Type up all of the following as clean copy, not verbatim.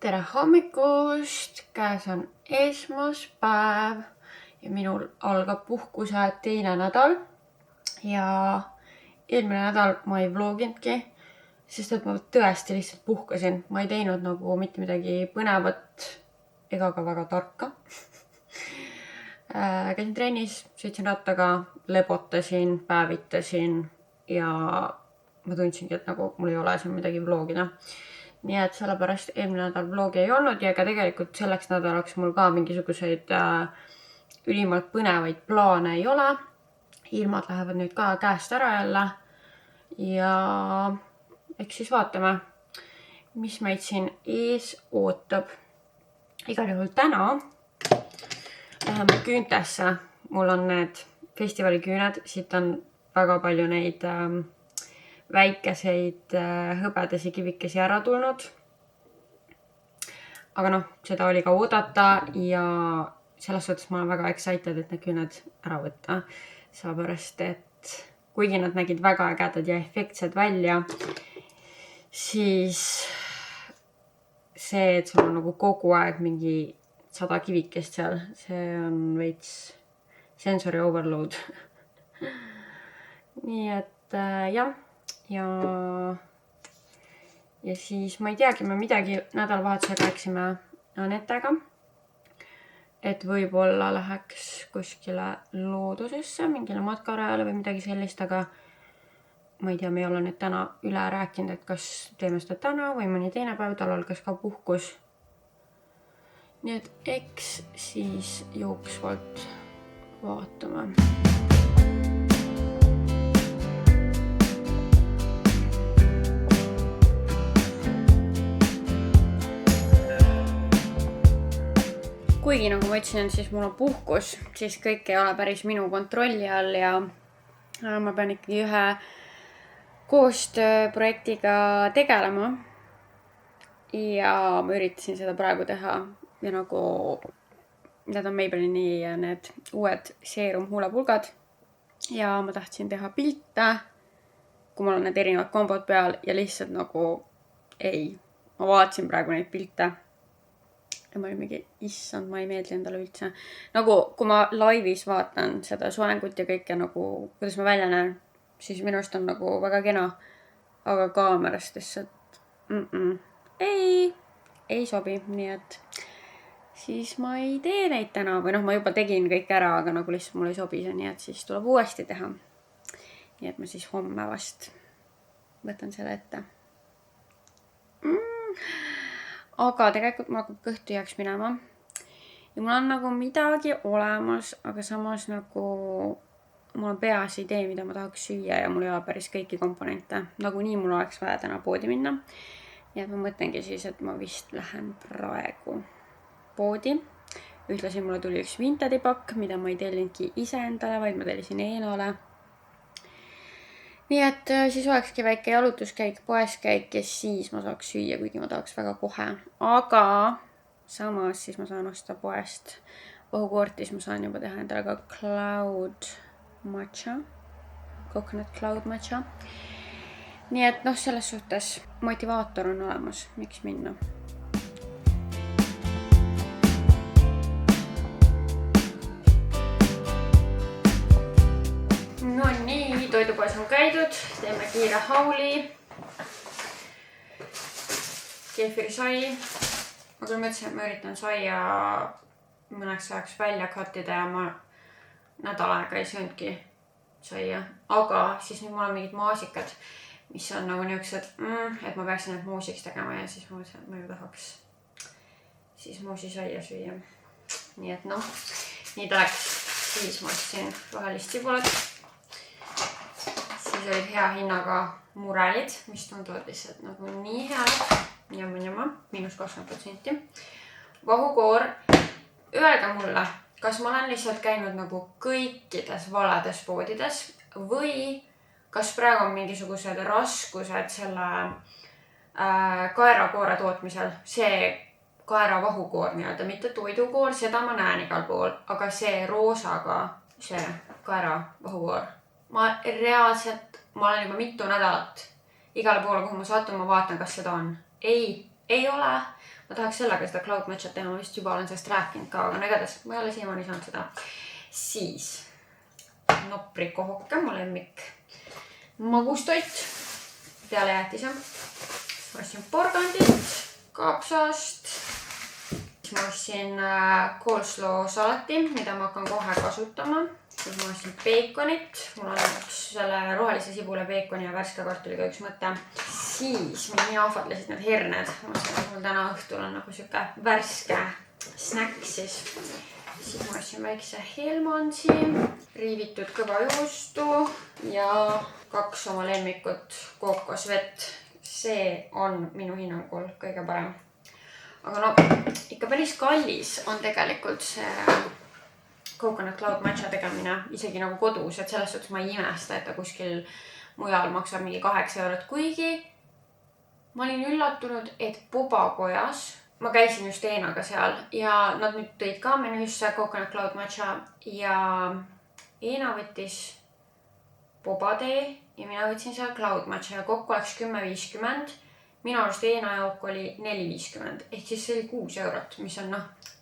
Tere hommikust, käes on esmaspäev ja minul algab puhkuse teine nädal ja eelmine nädal ma ei vloginudki, sest et ma tõesti lihtsalt puhkasin. Ma ei teinud nagu mitte midagi põnevat ega ka väga tarka. Käisin trennis, sõitsin rattaga, lebotasin, päevitasin ja ma tundsingi, et nagu mul ei ole siin midagi vlogida. Nii et sellepärast eelmine nädal vlogi ei olnud ja ka tegelikult selleks nädalaks mul ka mingisuguseid ülimalt põnevaid plaane ei ole. Ilmad lähevad nüüd ka käest ära jälle ja eks siis vaatame, mis meid siin ees ootab. Igal juhul täna läheme Küüntesse. Mul on need festivali küüned, siit on väga palju neid väikeseid hõbedasi kivikesi ära tulnud. Aga noh, seda oli ka oodata ja selles suhtes ma olen väga excited, et need küüned ära võtta. Sellepärast, et kuigi nad nägid väga ägedad ja efektsed välja, siis see, et sul on nagu kogu aeg mingi 100 kivikest seal, see on veits sensory overload. Nii et jah. Ja siis ma ei teagi, me midagi nädalavahetusel rääksime Anetega, et võib-olla läheks kuskile loodusesse, mingile matkarajale või midagi sellist, aga ma ei tea, me ei ole nüüd täna üle rääkinud, et kas teeme seda täna või mõni teine päev, tal algas ka puhkus. Nii et eks siis jooksvalt vaatame. Kuigi nagu ma ütlesin, siis mul on puhkus, siis kõik ei ole päris minu kontrolli all ja ma pean ikkagi ühe koostööprojektiga tegelema. Ja ma üritasin seda praegu teha ja nagu need on Maybellini need uued seerum huulepulgad ja ma tahtsin teha pilte, kui mul on need erinevad kombod peal ja lihtsalt nagu ei. Ma vaatasin praegu neid pilte. Ja ma olin mingi, issand, ma ei meeldi endale üldse. Nagu, kui ma laivis vaatan seda soengut ja kõike nagu, kuidas ma välja näen, siis minust on nagu väga kena. Aga kaamerast lihtsalt ei sobi. Nii et siis ma ei tee neid täna. Või noh, ma juba tegin kõik ära, aga nagu lihtsalt mul ei sobi see. Nii et siis tuleb uuesti teha. Nii et ma siis homme vast võtan selle ette. Aga tegelikult mul hakkab kõht tühjaks minema. Ja mul on nagu midagi olemas, aga samas nagu mul on peas idee, mida ma tahaks süüa ja mul ei ole päris kõiki komponente. Nagu nii mul oleks vaja täna poodi minna. Ja ma mõtlengi siis, et ma vist lähen praegu poodi. Ühtlasi mulle tuli üks Vintedipakk, mida ma ei tellinudki ise endale, vaid ma tellisin Eenole. Nii et siis olekski väike jalutuskäik, poeskäik ja siis ma saaks süüa, kuigi ma tahaks väga kohe. Aga samas siis ma saan osta poest. Õhukoortis ma saan juba teha endale ka cloud matcha. Coconut cloud matcha. Nii et noh, selles suhtes motivaator on olemas, miks minna. No nii, toidupoes on käidud, teeme kiire hauli, keefirisai. Ma küll mõtlesin, et ma üritan saia mõneks ajaks välja kattida ja ma nädal aega ei sööndki saia. Aga siis nüüd mul on mingid maasikad, mis on nagu niisugused, et ma peaksin need muusiks tegema ja siis ma mõtlesin, et ma ju tahaks siis muusi saia süüa. Nii et noh, nii ta läks. Siis ma ostsin rohelist sibulat. Siis olid hea hinnaga murelid, mis tunduvad lihtsalt nagu nii head. Jamma, -20%. Vahukoor. Öelge mulle, kas ma olen lihtsalt käinud nagu kõikides valedes poodides või kas praegu on mingisugused raskused selle kaerakoore tootmisel. See kaeravahukoor nii-öelda, mitte toidukoor, seda ma näen igal pool, aga see roosaga, see kaeravahukoor. Ma olen juba mitu nädalat igale poole, kuhu ma satun, ma vaatan, kas seda on. Ei ole. ma tahaks sellega seda Cloud Matchat teha, ma vist juba olen sellest rääkinud ka, aga igatahes ma ei ole siiamaani saanud seda. Siis noprikohoke, mu lemmik magustoit peale jäätise. Ma ostsin porgandit Kaapsast. Ma ostsin coleslaw salati, mida ma hakkan kohe kasutama. Siis ma ostsin beikonit. Mul on üks selle rohelise sibule beikoni ja värske kartuliga üks mõte. Siis mul nii ahvatlesid need herned. Ma mõtlen, et mul täna õhtul on nagu siuke värske snäkk siis. Siis ma ostsin väikse Helmansi, riivitud kõvajuustu ja 2 oma lemmikut kookosvett. See on minu hinnangul kõige parem. Aga no, ikka päris kallis on tegelikult see Coconut Cloud Matcha tegemine isegi nagu kodus, et selles suhtes ma ei imesta, et ta kuskil mujal maksab mingi 8 €, kuigi ma olin üllatunud, et Bobakojas, ma käisin just Eenaga seal ja nad nüüd tõid ka menüüsse Coconut Cloud Matcha ja Eena võttis Bobatee ja mina võtsin seal Cloud Matcha ja kokku oleks 10,50. Minu arust Eena jook oli 4,50 ehk siis see oli 6 €, mis on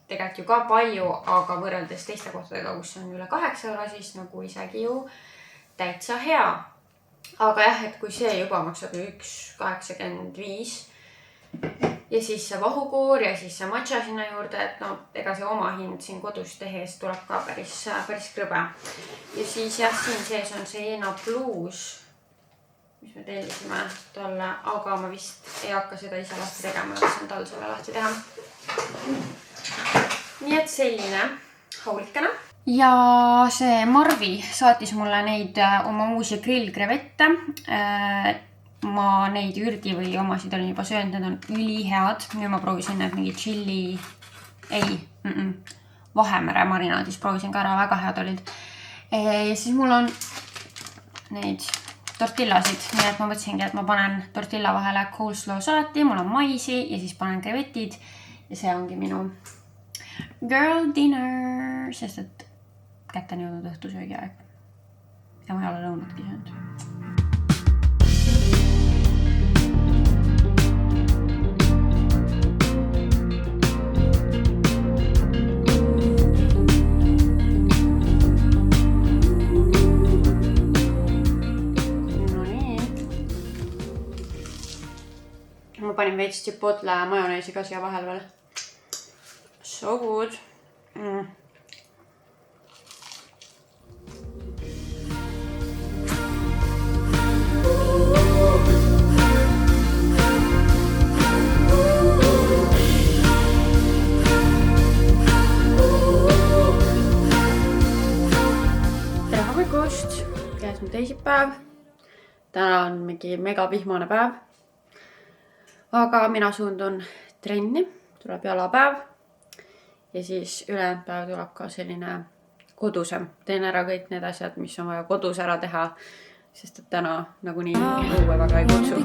tegelikult ju ka palju, aga võrreldes teiste kohtadega, kus on üle 8 €, siis nagu isegi ju täitsa hea. Aga jah, et kui see juba maksab 1,85 ja siis see vahukoor ja siis see matcha sinna juurde, et no ega see oma hind siin kodus tehes tuleb ka päris krõbe. Ja siis jah, siin sees on see Eena Blues, mis me tellisime talle, aga ma vist ei hakka seda ise lahti tegema, lasen tal selle lahti teha. Nii et selline haulikene. Ja see Marvi saatis mulle neid oma uusi grillkrevette. Ma neid ürgi või omasid olin juba söönud, need on ülihead. Nüüd ma proovisin need mingi chili, Vahemere marinaadis proovisin ka ära, väga head olid. Ja siis mul on neid tortillasid, nii et ma mõtlesingi, et ma panen tortilla vahele coleslaw salati, mul on maisi ja siis panen krevetid ja see ongi minu girl dinner, sest et kätte on jõudnud õhtusöögi aeg ja ma ei ole lõunatki söönud. Ma panin veits chipotle majoneesi ka siia vahel veel. So good. Tere hommikust! Käes on teisipäev. Täna on mingi mega vihmane päev. Aga mina suundun trenni, tuleb jalapäev ja siis ülejäänud päev tuleb ka selline kodusem. Teen ära kõik need asjad, mis on vaja kodus ära teha, sest et täna nagunii õue väga ei kutsu.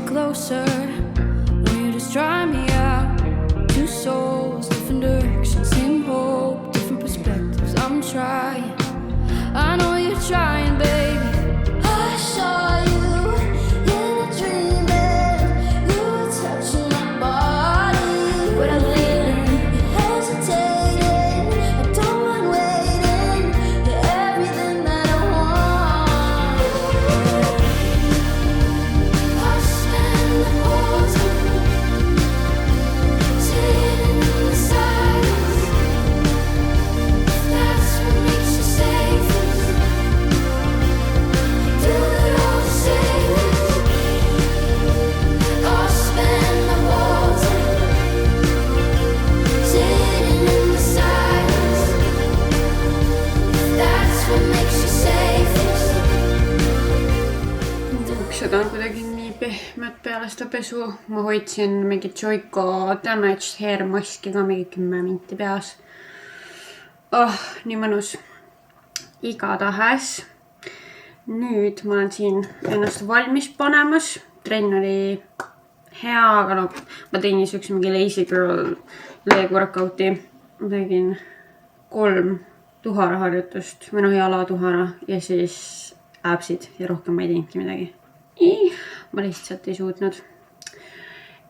Seda on kuidagi nii pehmed peale seda pesu. Ma hoidsin mingit Joico Damaged Hair maski ka mingi 10 minti peas. Nii mõnus. Igatahes. Nüüd ma olen siin ennast valmis panemas. Trenn oli hea, aga no, ma tegin niisuguse mingi lazy girl leg workouti. Ma tegin 3 tuharaharjutust või jalatuhara ja siis äpsid ja rohkem ma ei teinudki midagi. Ma lihtsalt ei suutnud.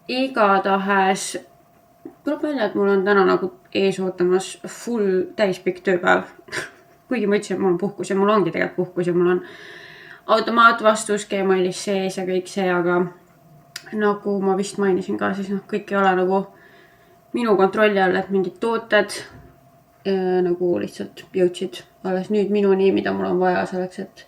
Igatahes tuleb välja, et mul on täna nagu ees ootamas full täispikk tööpäev. Kuigi ma ütlesin, et mul on puhkus ja mul ongi tegelikult puhkus ja mul on automaatvastus Gmailis sees ja kõik see, aga nagu ma vist mainisin ka, siis kõik ei ole nagu minu kontrolli all, et mingid tooted nagu lihtsalt jõudsid alles nüüd minuni, mida mul on vaja selleks, et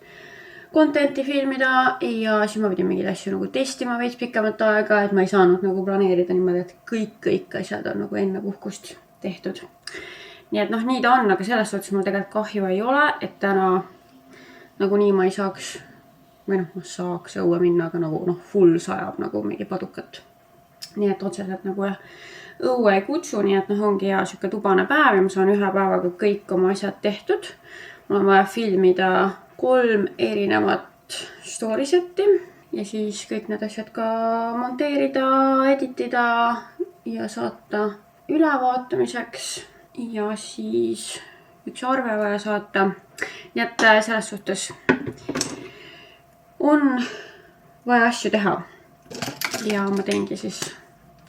content'i filmida ja siis ma pidin mingeid asju nagu testima veits pikemat aega, et ma ei saanud nagu planeerida niimoodi, et kõik asjad on nagu enne puhkust tehtud. Nii et nii ta on, aga selles suhtes mul tegelikult kahju ei ole, et täna nagu nii ma ei saaks, või ma saaks õue minna, aga nagu full sajab nagu mingi padukat. Nii et otseselt nagu õue ei kutsu, nii et ongi hea siuke tubane päev ja ma saan ühe päevaga kõik oma asjad tehtud. Mul on vaja filmida 3 erinevat story setti ja siis kõik need asjad ka monteerida, editida ja saata ülevaatamiseks ja siis üks arve vaja saata. Nii et selles suhtes on vaja asju teha ja ma teengi siis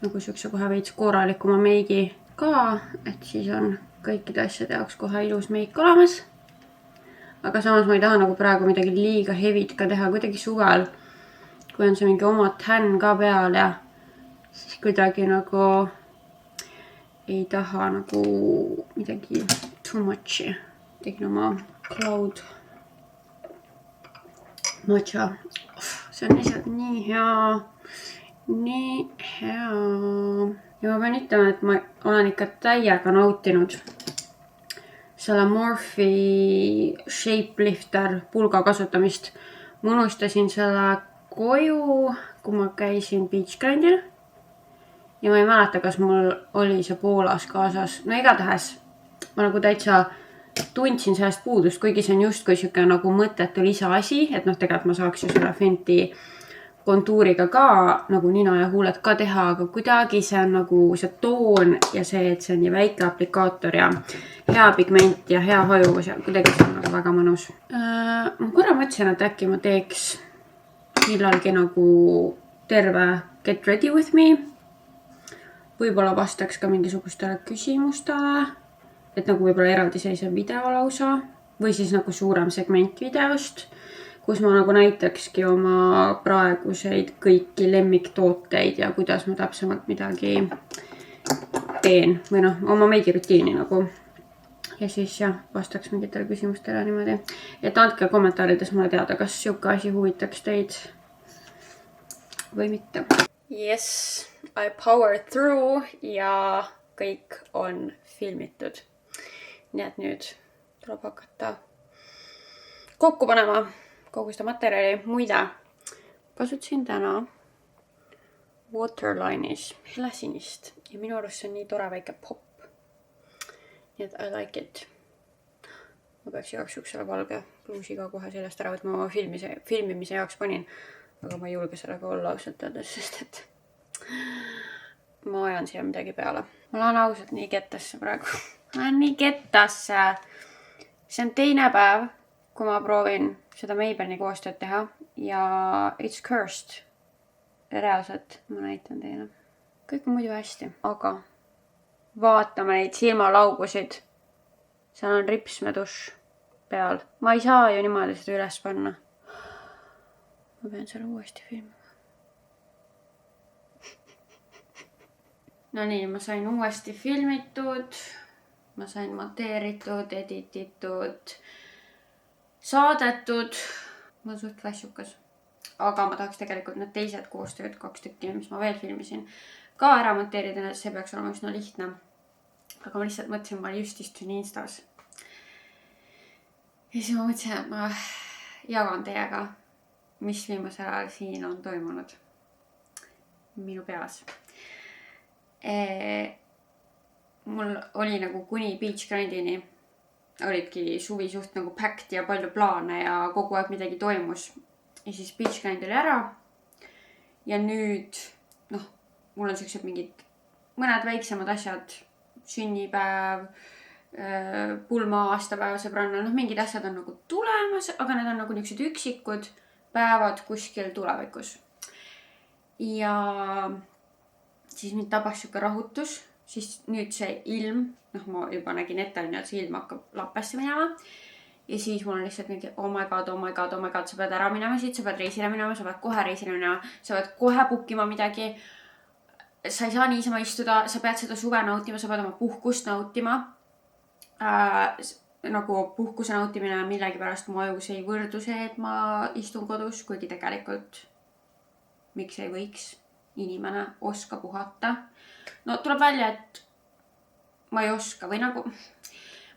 nagu siukse kohe veits korralikuma meigi ka, et siis on kõikide asjade jaoks kohe ilus meik olemas. Aga samas ma ei taha nagu praegu midagi liiga hevit ka teha, kuidagi suvel, kui on see mingi oma tän ka peal ja siis kuidagi nagu ei taha nagu midagi too much'i. Tegin oma Cloud matcha. See on lihtsalt nii hea. Nii hea. Ja ma pean ütlema, et ma olen ikka täiega nautinud selle Morphe Shapelifter pulga kasutamist. Ma unustasin selle koju, kui ma käisin Beach Grindil. Ja ma ei mäleta, kas mul oli see Poolas kaasas. No igatahes ma nagu täitsa tundsin sellest puudust, kuigi see on justkui siuke nagu mõttetu lisaasi, et tegelikult ma saaks ju selle Fenty kontuuriga ka nagu nina ja huuled ka teha, aga kuidagi see on nagu see toon ja see, et see on nii väike aplikaator ja hea pigment ja hea hajuvus ja kuidagi see on nagu väga mõnus. Ma korra mõtlesin, et äkki ma teeks millalgi nagu terve Get Ready With Me. Võib-olla vastaks ka mingisugustele küsimustele, et nagu võib-olla eraldiseisev video lausa või siis nagu suurem segment videost, kus ma nagu näitakski oma praeguseid kõiki lemmiktooteid ja kuidas ma täpsemalt midagi teen või oma meigirutiini nagu. Ja siis vastaks mingitele küsimustele niimoodi. Et andke kommentaarides mulle teada, kas siuke asi huvitaks teid või mitte. Yes, I power through ja kõik on filmitud. Nii et nüüd tuleb hakata kokku panema kogu seda materjali. Muide, kasutasin täna Waterline'is helesinist ja minu arust see on nii tore väike pop. Nii et I like it. Ma peaks igaks juhuks selle valge pluusi ka kohe sellest ära võtma, ma filmimise jaoks panin. Aga ma ei julge sellega olla ausalt öeldes, sest et ma ajan siia midagi peale. Ma lähen ausalt nii kettasse praegu. Ma lähen nii kettasse. See on teine päev, kui ma proovin seda Maybelline koostööd teha ja it's cursed. Reaalselt ma näitan teile. Kõik on muidu hästi, aga vaatame neid silmalaugusid. Seal on ripsmeduš peal. Ma ei saa ju niimoodi seda üles panna. Ma pean selle uuesti filmima. No nii, ma sain uuesti filmitud. Ma sain monteeritud, edititud, saadetud. Ma olen suht vässukas. Aga ma tahaks tegelikult need teised koostööd 2 tükki, mis ma veel filmisin, ka ära monteerida, et see peaks olema üsna lihtne. Aga ma lihtsalt mõtlesin, ma just istun Instas. Ja siis ma mõtlesin, et ma jagan teiega, mis viimasel ajal siin on toimunud minu peas. Mul oli nagu kuni Beach Grindini olidki suvi suht nagu packed ja palju plaane ja kogu aeg midagi toimus. Ja siis Beach Grind oli ära. Ja nüüd, mul on sellised mingid mõned väiksemad asjad, sünnipäev, pulma aastapäev, sõbranna, mingid asjad on nagu tulemas, aga need on nagu niisugused üksikud päevad kuskil tulevikus. Ja siis mind tabas siuke rahutus, siis nüüd see ilm, noh ma juba nägin ette, et see ilm hakkab lappesse minema. Ja siis mul on lihtsalt mingi oh my god, sa pead ära minema siit, sa pead reisile minema, sa pead kohe reisile minema, sa pead kohe bookima midagi. Sa ei saa niisama istuda, sa pead seda suve nautima, sa pead oma puhkust nautima. Nagu puhkuse nautimine millegi pärast mu ajus ei võrdu see, et ma istun kodus, kuigi tegelikult miks ei võiks inimene oska puhata. No tuleb välja, et ma ei oska või nagu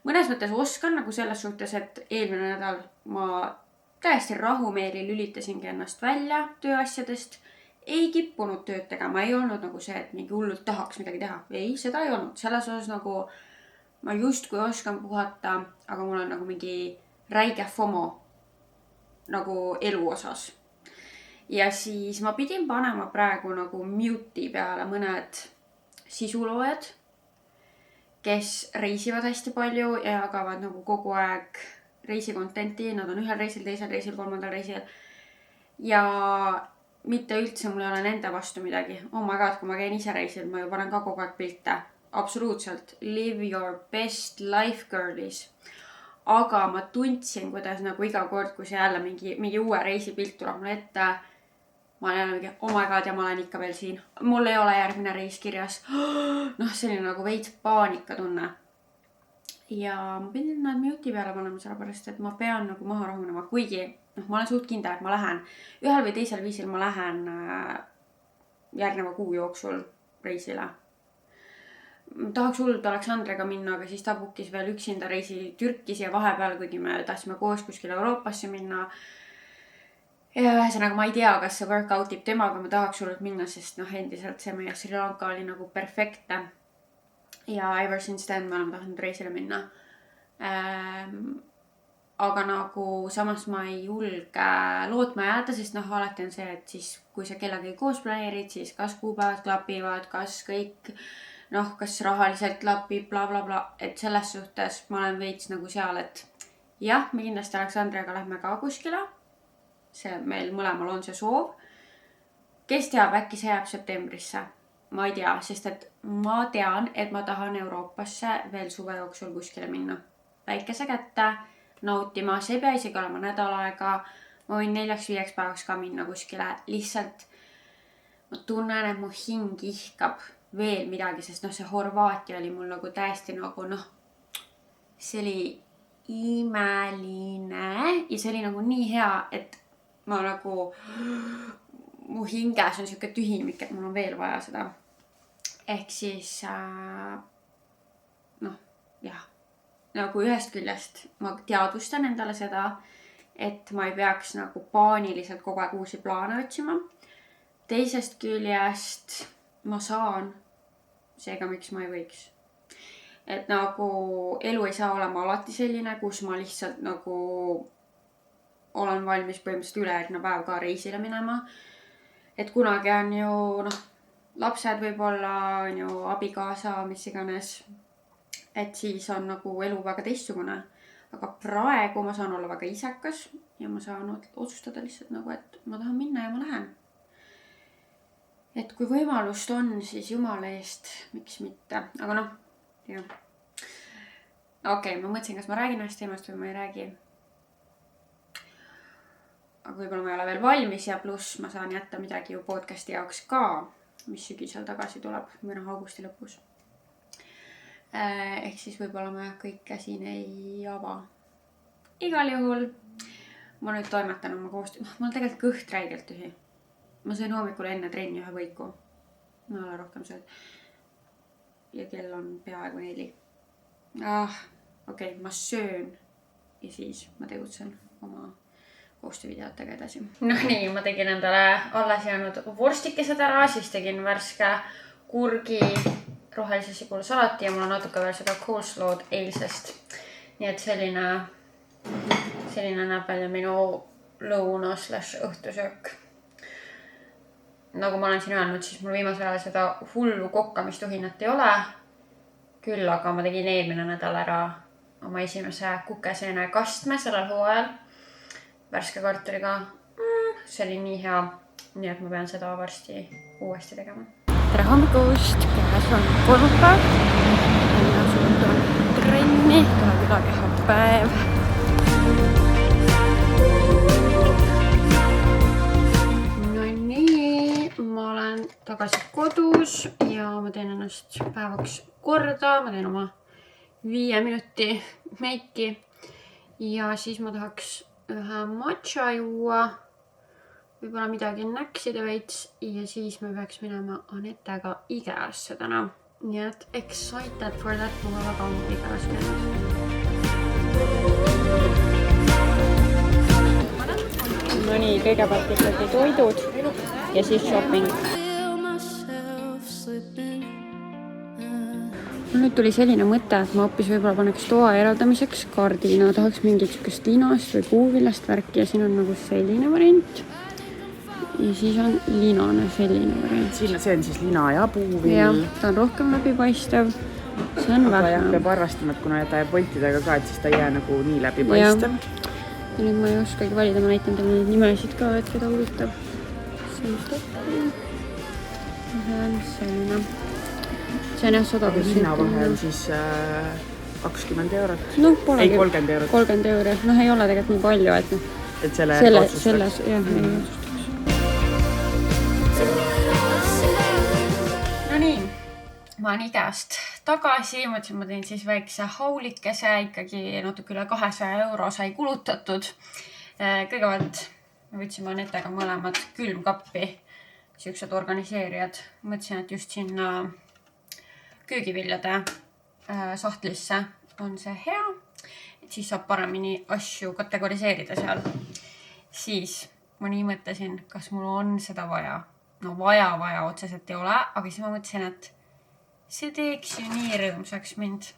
mõnes mõttes oskan nagu selles suhtes, et eelmine nädal ma täiesti rahumeeli lülitasingi ennast välja tööasjadest. Ei kippunud tööd tegema, ei olnud nagu see, et mingi hullult tahaks midagi teha. Ei, seda ei olnud. Selles osas nagu ma just kui oskan puhata, aga mul on nagu mingi räige FOMO nagu elu osas. Ja siis ma pidin panema praegu nagu mute'i peale mõned sisuloojad, kes reisivad hästi palju ja jagavad nagu kogu aeg reisikontenti. Nad on ühel reisil, teisel reisil, kolmandal reisil. Ja mitte üldse mul ei ole nende vastu midagi. Oh my god, kui ma käin ise reisil, ma ju panen ka kogu aeg pilte. Absoluutselt. Live your best life, girlies. Aga ma tundsin, kuidas nagu iga kord, kui see jälle mingi uue reisi pilt tuleb mulle ette, ma olen jälle mingi, oh my god, ja ma olen ikka veel siin. Mul ei ole järgmine reis kirjas. Noh, selline nagu veits paanika tunne. Ja ma pidin nad mute'i peale panema sellepärast, et ma pean nagu maha rahunema. Kuigi, ma olen suht kindel, et ma lähen. Ühel või teisel viisil ma lähen järgneva kuu jooksul reisile. Tahaks hullult Aleksandriga minna, aga siis ta bookis veel üksinda reisi Türkis ja vahepeal, kuigi me tahtsime koos kuskile Euroopasse minna. Ja ühesõnaga ma ei tea, kas see workoutib temaga, ma tahaks hullult minna, sest endiselt see meie Sri Lanka oli nagu perfektne. Ja ever since then me oleme tahtnud reisile minna. Aga nagu samas ma ei julge lootma jääda, sest alati on see, et siis kui sa kellegagi koos planeerid, siis kas kuupäevad klapivad, kas kõik, kas rahaliselt klapib, bla bla bla. Et selles suhtes ma olen veits nagu seal, et jah, me kindlasti Aleksandriaga lähme ka kuskile. See meil mõlemal on see soov. Kes teab, äkki see jääb septembrisse? Ma ei tea, sest et ma tean, et ma tahan Euroopasse veel suve jooksul kuskile minna. Väikese kätte, nautima, see ei pea isegi olema nädal aega. Ma võin 4-5 päevaks ka minna kuskile. Lihtsalt ma tunnen, et mu hing ihkab veel midagi, sest see Horvaatia oli mul nagu täiesti nagu see oli imeline ja see oli nagu nii hea, et ma nagu mu hinges on siuke tühimik, et mul on veel vaja seda. Ehk siis jah, nagu ühest küljest ma teadvustan endale seda, et ma ei peaks nagu paaniliselt kogu aeg uusi plaane otsima. Teisest küljest ma saan, seega miks ma ei võiks. Et nagu elu ei saa olema alati selline, kus ma lihtsalt nagu olen valmis põhimõtteliselt ülejärgmine päev ka reisile minema. Et kunagi on ju, lapsed võib-olla, on ju abikaasa, mis iganes. Et siis on nagu elu väga teistsugune. Aga praegu ma saan olla väga isekas ja ma saan otsustada lihtsalt nagu, et ma tahan minna ja ma lähen. Et kui võimalust on, siis jumala eest, miks mitte. Aga jah. Okei, ma mõtlesin, kas ma räägin ühest teemast või ma ei räägi. Aga võib-olla ma ei ole veel valmis ja pluss ma saan jätta midagi ju podcasti jaoks ka, mis sügisel tagasi tuleb, või augusti lõpus. Ehk siis võib-olla ma kõike siin ei ava. Igal juhul ma nüüd toimetan oma koostöö. Mul on tegelikult kõht räigelt tühi. Ma sõin hommikul enne trenni ühe võiku. Ma ei ole rohkem sööd. Ja kell on peaaegu 4. Okei, ma söön ja siis ma tegutsen oma koostöövideotega edasi. Nii, ma tegin endale alles jäänud vorstikesed ära, siis tegin värske kurgi rohelise sibula salati ja mul on natuke veel seda coleslaw'd eilsest. Nii et selline näeb välja minu lõuna/õhtusöök. Nagu ma olen siin öelnud, siis mul viimasel ajal seda hullu kokkamistuhinat ei ole. Küll aga ma tegin eelmine nädal ära oma esimese kukeseene kastme sellel hooajal. Värske kartuliga. See oli nii hea. Nii et ma pean seda varsti uuesti tegema. Tere hommikust! see on kolmapäev ja suundan trenni, tuleb ülakehapäev. No nii, ma olen tagasi kodus ja ma teen ennast päevaks korda, ma teen oma 5 minuti meiki ja siis ma tahaks ühe matša juua, võib-olla midagi näksida veits ja siis me peaks minema Anetega IKEA-sse täna. Nii et excited for that, ma väga ammu IKEA-s käinud. No nii, kõigepealt ikkagi toidud ja siis shopping. Nüüd tuli selline mõte, et ma hoopis võib-olla paneks toa eraldamiseks kardina, tahaks mingit sükest linast või puuvillast värki ja siin on nagu selline variant. Ja siis on linane selline variant. See on siis lina ja puuvill. Ja, ta on rohkem läbipaistev. See on aga vähem. Peab arvastama, et kuna ta jääb voltidega ka, et siis ta ei jää nagu nii läbipaistev. Ja nüüd ma ei oskagi valida, ma näitan teile neid nimesid ka, et keda huvitab. See on selline. See on jah 100%. Hinna vahe on siis 20 eurot. No, ei, 30 eurot. 30 eurot. Noh, ei ole tegelikult nii palju, et et selle selles, jah, ei otsustaks. No nii, ma olen IKEA-st tagasi. Mõtlesin, ma teen siis väikse haulikese, ikkagi natuke üle 200 euro sai kulutatud. Kõigepealt me võtsime Anetega mõlemad külmkappi, siuksed organiseerijad. Mõtlesin, et just sinna köögiviljade sahtlisse on see hea, et siis saab paremini asju kategoriseerida seal. Siis ma nii mõtlesin, kas mul on seda vaja. No vaja otseselt ei ole, aga siis ma mõtlesin, et see teeks ju nii rõõmsaks mind.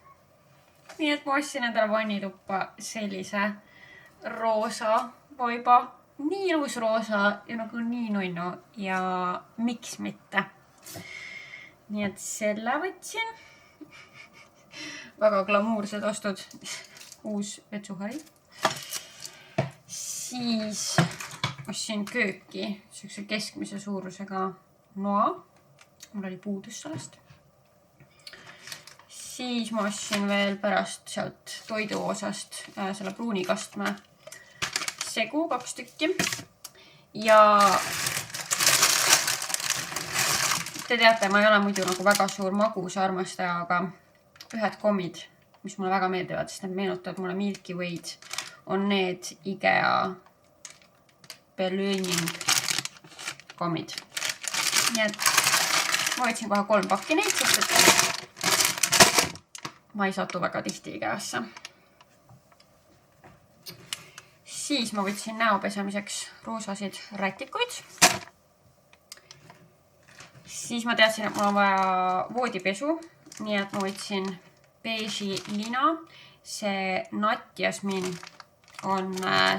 Nii et ma ostsin endale vannituppa sellise roosa vaiba. Nii ilus roosa ja nagu nii nunnu ja miks mitte. Nii et selle võtsin. Väga glamuursed ostud. Uus vetsuhari. Siis ostsin kööki sellise keskmise suurusega noa. Mul oli puudus sellest. Siis ma ostsin veel pärast sealt toidu osast selle pruunikastme segu 2 tükki. Ja te teate, ma ei ole muidu nagu väga suur magusa armastaja, aga ühed kommid, mis mulle väga meeldivad, sest need meenutavad mulle Milky Way'd, on need IKEA Berlining kommid. Nii et ma võtsin kohe 3 pakki neid, sest et ma ei satu väga tihti IKEA-sse. Siis ma võtsin näopesemiseks roosasid rätikuid. Siis ma teadsin, et mul on vaja voodipesu, nii et ma võtsin beeži lina. See nattjasmin on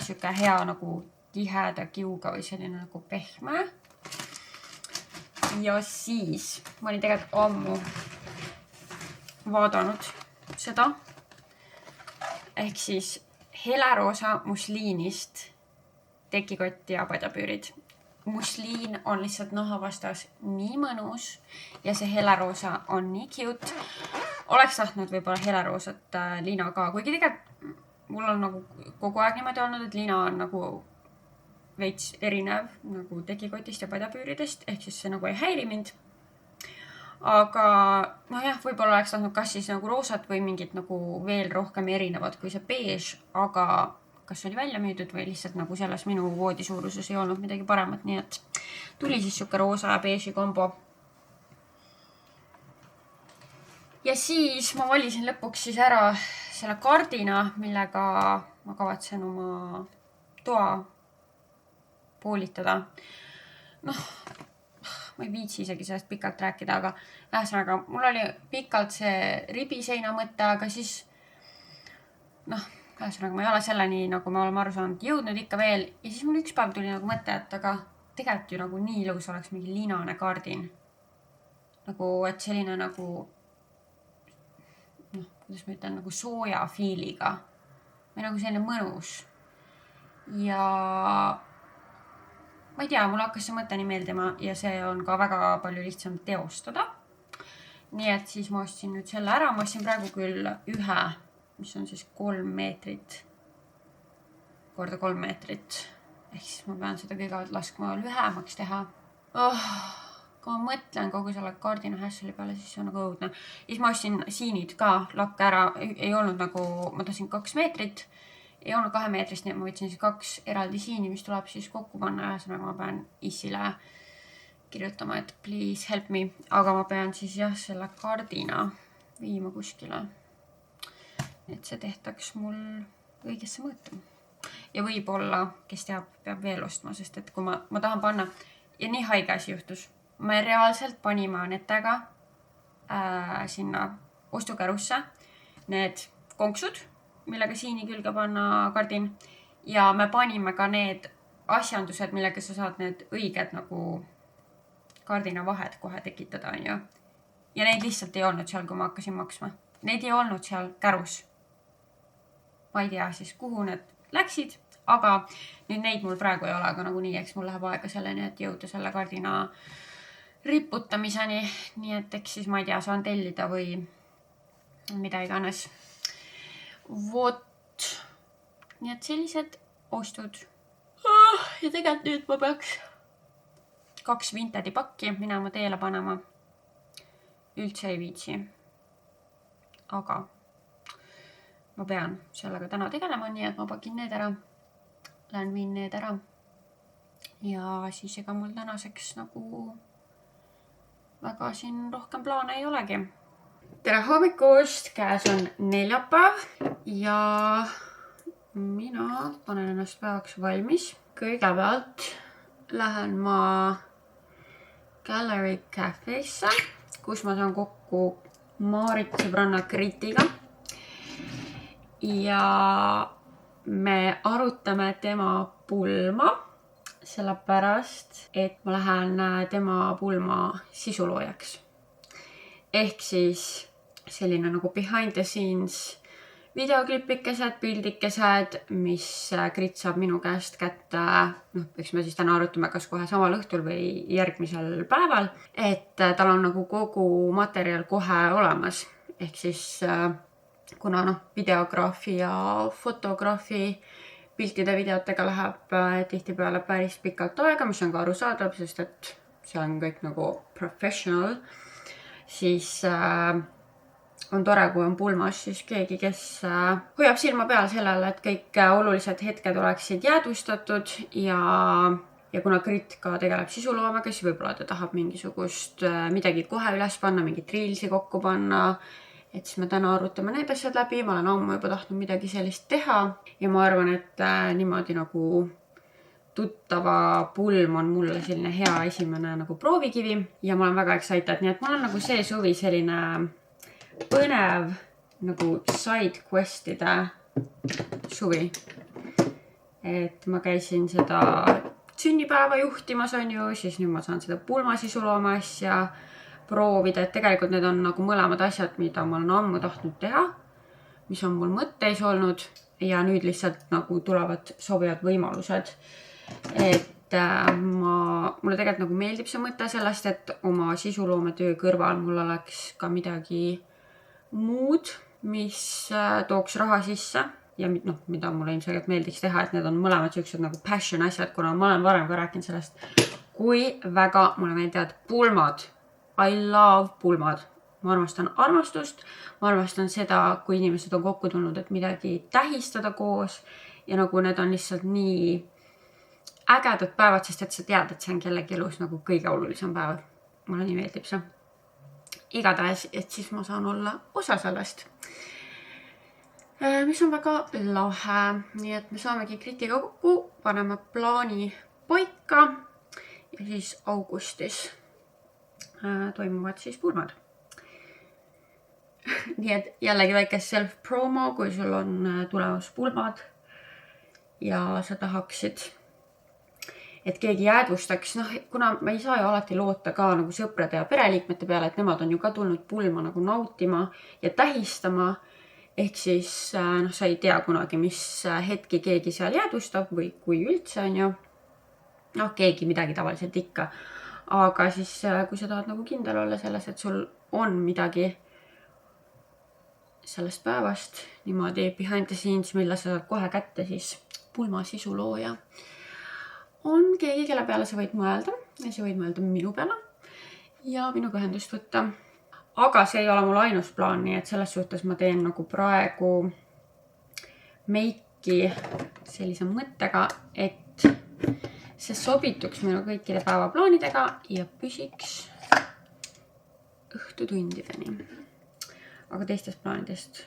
siuke hea nagu tiheda kiuga või selline nagu pehme. Ja siis ma olin tegelikult ammu vaadanud seda. Ehk siis heleroosa musliinist tekikott ja padjapüürid. Musliin on lihtsalt naha vastas nii mõnus ja see heleroosa on nii cute. Oleks tahtnud võib-olla heleroosat lina ka, kuigi tegelikult mul on nagu kogu aeg niimoodi olnud, et lina on nagu veits erinev nagu tekikotist ja padjapüüridest, ehk siis see nagu ei häiri mind. Aga no jah, võib-olla oleks tahtnud kas siis nagu roosat või mingit nagu veel rohkem erinevad kui see beež, aga kas oli välja müüdud või lihtsalt nagu selles minu voodi suuruses ei olnud midagi paremat, nii et tuli siis siuke roosa ja beeži kombo. Ja siis ma valisin lõpuks siis ära selle kardina, millega ma kavatsen oma toa poolitada. Noh, ma ei viitsi isegi sellest pikalt rääkida, aga ühesõnaga mul oli pikalt see ribiseina mõte, aga siis ühesõnaga ma ei ole selleni, nagu me oleme aru saanud, jõudnud ikka veel. Ja siis mul üks päev tuli nagu mõte, et aga tegelikult ju nagu nii ilus oleks mingi linane kardin. Nagu, et selline nagu, kuidas ma ütlen, nagu sooja fiiliga. Või nagu selline mõnus. Ja ma ei tea, mulle hakkas see mõte nii meeldima ja see on ka väga palju lihtsam teostada. nii et siis ma ostsin nüüd selle ära, ma ostsin praegu küll ühe, mis on siis 3 meetrit korda 3 meetrit. Ehk siis ma pean seda kõigepealt laskma lühemaks teha. Kui ma mõtlen kogu selle kardina hässeli peale, siis see on nagu õudne. Siis ma ostsin siinid ka lakke ära, ei olnud nagu, ma tahtsin 2 meetrit, ei olnud 2 meetrist, nii et ma võtsin siis 2 eraldi siini, mis tuleb siis kokku panna ja ma pean Issile kirjutama, et please help me, aga ma pean siis jah selle kardina viima kuskile, et see tehtaks mul õigesse mõõtu. Ja võib-olla, kes teab, peab veel ostma, sest et kui ma tahan panna, ja nii haige asi juhtus, ma reaalselt panime netega sinna ostukärusse need konksud, millega siini külge panna kardin, ja me panime ka need asjandused, millega sa saad need õiged nagu kardina vahed kohe tekitada, on ju. Ja neid lihtsalt ei olnud seal, kui ma hakkasin maksma. Neid ei olnud seal kärus. Ma ei tea siis, kuhu need läksid, aga nüüd neid mul praegu ei ole, aga nagunii, eks mul läheb aega selleni, et jõuda selle kardina riputamiseni. Nii et eks siis ma ei tea, saan tellida või mida iganes. Vot. Nii et sellised ostud. Ja tegelikult nüüd ma peaks 2 Vintedi pakki minema teele panema. Üldse ei viitsi. Aga ma pean sellega täna tegelema, nii et ma pakin need ära. Lähen viin need ära. Ja siis ega mul tänaseks nagu väga siin rohkem plaane ei olegi. Tere hommikust, käes on neljapäev ja mina panen ennast päevaks valmis. Kõigepealt lähen ma Gallery Cafe'sse, kus ma saan kokku Maarit sõbranna Kritiga. Ja me arutame tema pulma, sellepärast, et ma lähen tema pulma sisuloojaks. Ehk siis selline nagu behind the scenes videoklipikesed, pildikesed, mis Krit saab minu käest kätte. Eks me siis täna arutame kas kohe samal õhtul või järgmisel päeval, et tal on nagu kogu materjal kohe olemas. Ehk siis kuna videograafi ja fotograafi piltide videotega läheb tihtipeale päris pikalt aega, mis on ka arusaadav, sest et see on kõik nagu professional, siis on tore, kui on pulmas siis keegi, kes hoiab silma peal sellele, et kõik olulised hetked oleksid jäädvustatud ja kuna Krit ka tegeleb sisuloomega, siis võib-olla ta tahab mingisugust midagi kohe üles panna, mingit reelsi kokku panna, et siis me täna arutame need asjad läbi. Ma olen ammu juba tahtnud midagi sellist teha ja ma arvan, et niimoodi nagu tuttava pulm on mulle selline hea esimene nagu proovikivi ja ma olen väga excited, nii et mul on nagu see suvi selline põnev nagu side questide suvi. Et ma käisin seda sünnipäeva juhtimas, on ju, siis nüüd ma saan seda pulmasisulooma asja proovida, et tegelikult need on nagu mõlemad asjad, mida ma olen ammu tahtnud teha, mis on mul mõtteis olnud ja nüüd lihtsalt nagu tulevad sobivad võimalused. Et mulle tegelikult nagu meeldib see mõte sellest, et oma sisuloometöö kõrval mul oleks ka midagi muud, mis tooks raha sisse ja mida mulle ilmselgelt meeldiks teha, et need on mõlemad sellised nagu passion asjad, kuna ma olen varem ka rääkinud sellest, kui väga mulle meeldivad pulmad. I love pulmad. Ma armastan armastust, ma armastan seda, kui inimesed on kokku tulnud, et midagi tähistada koos ja nagu need on lihtsalt nii ägedad päevad, sest et sa tead, et see on kellegi elus nagu kõige olulisem päev. Mulle nii meeldib see. Igatahes, et siis ma saan olla osa sellest, mis on väga lahe. Nii et me saamegi Kritiga kokku, paneme plaani paika ja siis augustis toimuvad siis pulmad. Nii et jällegi väike self-promo, kui sul on tulemas pulmad ja sa tahaksid, et keegi jäädvustaks, kuna ma ei saa ju alati loota ka nagu sõprade ja pereliikmete peale, et nemad on ju ka tulnud pulma nagu nautima ja tähistama. Ehk siis sa ei tea kunagi, mis hetki keegi seal jäädvustab või kui üldse on ju. Keegi midagi tavaliselt ikka. Aga siis, kui sa tahad nagu kindel olla selles, et sul on midagi sellest päevast niimoodi behind the scenes, mille sa saad kohe kätte, siis pulmasisu looja on keegi, kelle peale sa võid mõelda ja sa võid mõelda minu peale ja minuga ühendust võtta. Aga see ei ole mul ainus plaan, nii et selles suhtes ma teen nagu praegu meiki sellise mõttega, et see sobituks minu kõikide päevaplaanidega ja püsiks õhtutundideni. Aga teistest plaanidest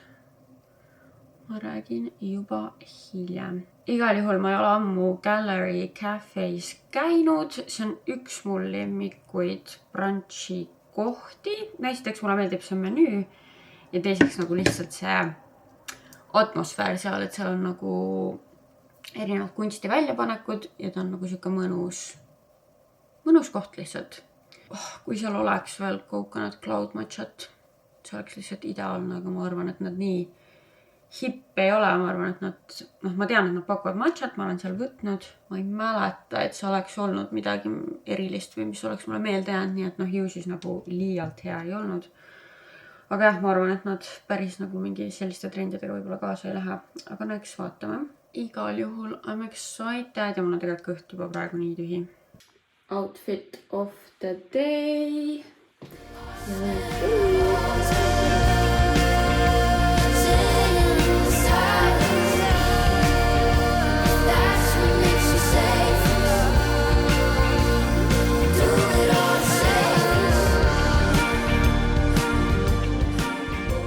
ma räägin juba hiljem. Igal juhul ma ei ole ammu Gallery Cafe's käinud. See on üks mul lemmikuid brunchi kohti. Esiteks mulle meeldib see menüü ja teiseks nagu lihtsalt see atmosfäär seal, et seal on nagu erinevad kunsti väljapanekud ja ta on nagu siuke mõnus koht lihtsalt. Kui seal oleks veel Coconut Cloud matchat, see oleks lihtsalt ideaalne, aga ma arvan, et nad nii hipp ei ole. Ma arvan, et ma tean, et nad pakuvad matchat, ma olen seal võtnud. Ma ei mäleta, et see oleks olnud midagi erilist või mis oleks mulle meelde jäänud, nii et ju siis nagu liialt hea ei olnud. Aga jah, ma arvan, et nad päris nagu mingi selliste trendidega võib-olla kaasa ei lähe. Aga eks vaatame. Igal juhul I'm excited ja mul on tegelikult kõht juba praegu nii tühi. Outfit of the day.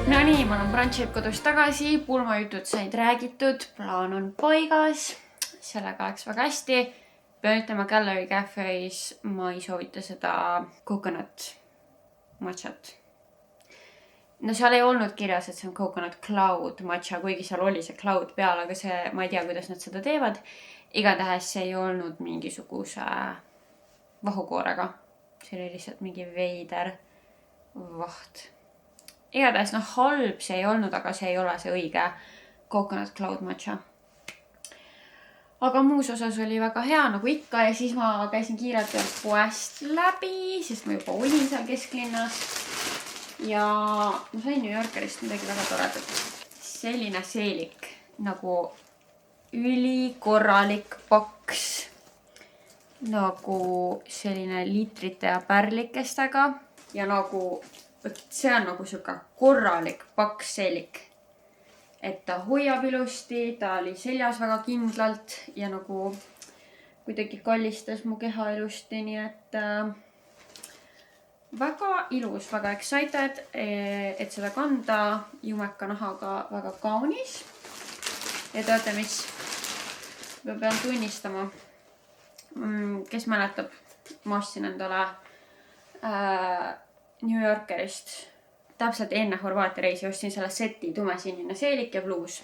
No nii, ma olen brunchid kodus tagasi, pulmajutud said räägitud, plaan on paigas, sellega läks väga hästi. Pean ütlema, Gallery Cafe's ma ei soovita seda Coconut matchat. No seal ei olnud kirjas, et see on Coconut Cloud matcha, kuigi seal oli see cloud peal, aga see, ma ei tea, kuidas nad seda teevad. Igatahes see ei olnud mingisuguse vahukoorega. See oli lihtsalt mingi veider vaht. Igatahes halb see ei olnud, aga see ei ole see õige Coconut Cloud matcha. Aga muus osas oli väga hea, nagu ikka, ja siis ma käisin kiirelt poest läbi, sest ma juba olin seal kesklinnas. Ja ma sain New Yorkerist midagi väga toredat. Selline seelik, nagu ülikorralik paks, nagu selline liitrite ja pärlikestega ja nagu see on nagu siuke korralik paks seelik. Et ta hoiab ilusti, ta oli seljas väga kindlalt ja nagu kuidagi kallistas mu keha ilusti, nii et väga ilus, väga excited, et seda kanda jumeka nahaga väga kaunis. Ja teate, mis ma pean tunnistama, kes mäletab, ma ostsin endale New Yorkerist täpselt enne Horvaatia reisi ostsin selle seti tumesinine seelik ja bluus.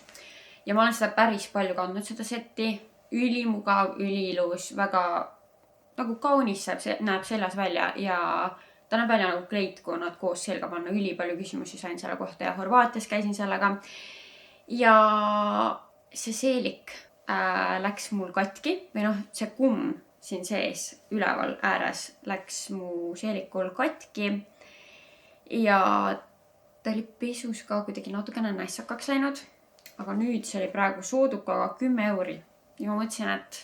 Ja ma olen seda päris palju kandnud, seda seti. Ülimugav, üliilus, väga nagu kaunis näeb seljas välja ja ta näeb välja nagu kleit, kui nad koos selga panna. Üli palju küsimusi sain selle kohta ja Horvaatias käisin sellega. Ja see seelik läks mul katki või see kumm siin sees üleval ääres läks mu seelikul katki. Ja ta oli pesus ka kuidagi natukene nässakaks läinud, aga nüüd see oli praegu soodukaga 10 euri. Ja ma mõtlesin, et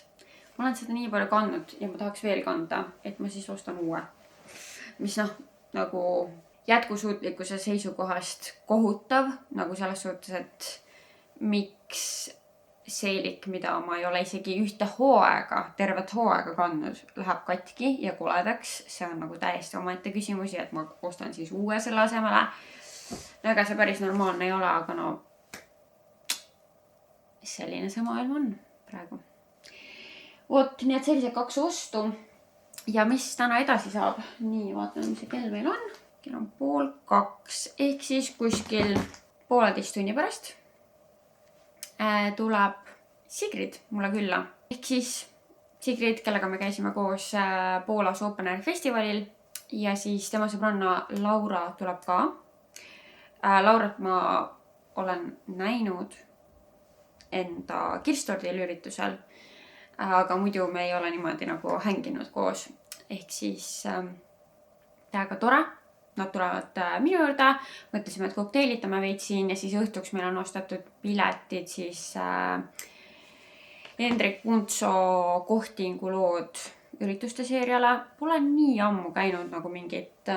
ma olen seda nii palju kandnud ja ma tahaks veel kanda, et ma siis ostan uue. Mis nagu jätkusuutlikkuse seisukohast kohutav, nagu selles suhtes, et miks seelik, mida ma ei ole isegi ühte tervet hooaega kandnud, läheb katki ja koledaks. See on nagu täiesti omaette küsimusi, et ma ostan siis uue selle asemele. No ega see päris normaalne ei ole, aga selline see maailm on praegu. Oot, nii et sellised 2 ostu. Ja mis täna edasi saab? Nii, vaatame, mis see kell meil on. Kell on 1:30, ehk siis kuskil 1,5 tunni pärast tuleb Sigrid mulle külla. Ehk siis Sigrid, kellega me käisime koos Poolas Open Air festivalil ja siis tema sõbranna Laura tuleb ka. Laurat ma olen näinud enda Kirstordil üritusel, aga muidu me ei ole niimoodi nagu hänginud koos. Ehk siis täiega tore. nad tulevad minu juurde, mõtlesime, et kokteilitame veitsin ja siis õhtuks meil on ostetud piletid siis Hendrik Kuntso Kohtingu lood ürituste seeriale. Pole nii ammu käinud nagu mingit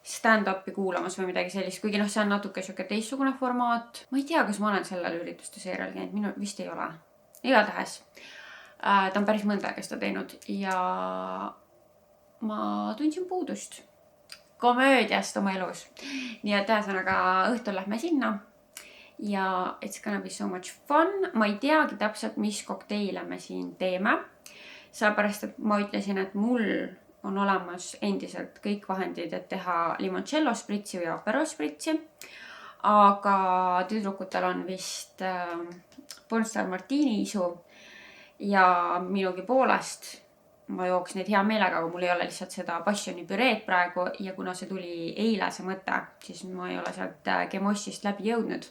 stand-upi kuulamas või midagi sellist, kuigi see on natuke siuke teistsugune formaat. Ma ei tea, kas ma olen sellel ürituste seerial käinud, minu vist ei ole. Igatahes. Ta on päris mõnda aega seda teinud ja ma tundsin puudust komöödiast oma elus. Nii et ühesõnaga õhtul lähme sinna ja it's gonna be so much fun. Ma ei teagi täpselt, mis kokteile me siin teeme, sellepärast et ma ütlesin, et mul on olemas endiselt kõik vahendid, et teha limoncello spritsi või apero spritsi, aga tüdrukutel on vist pornstar martini isu ja minugi poolest ma jooks neid hea meelega, aga mul ei ole lihtsalt seda passioni püreed praegu ja kuna see tuli eile see mõte, siis ma ei ole sealt Gemossist läbi jõudnud,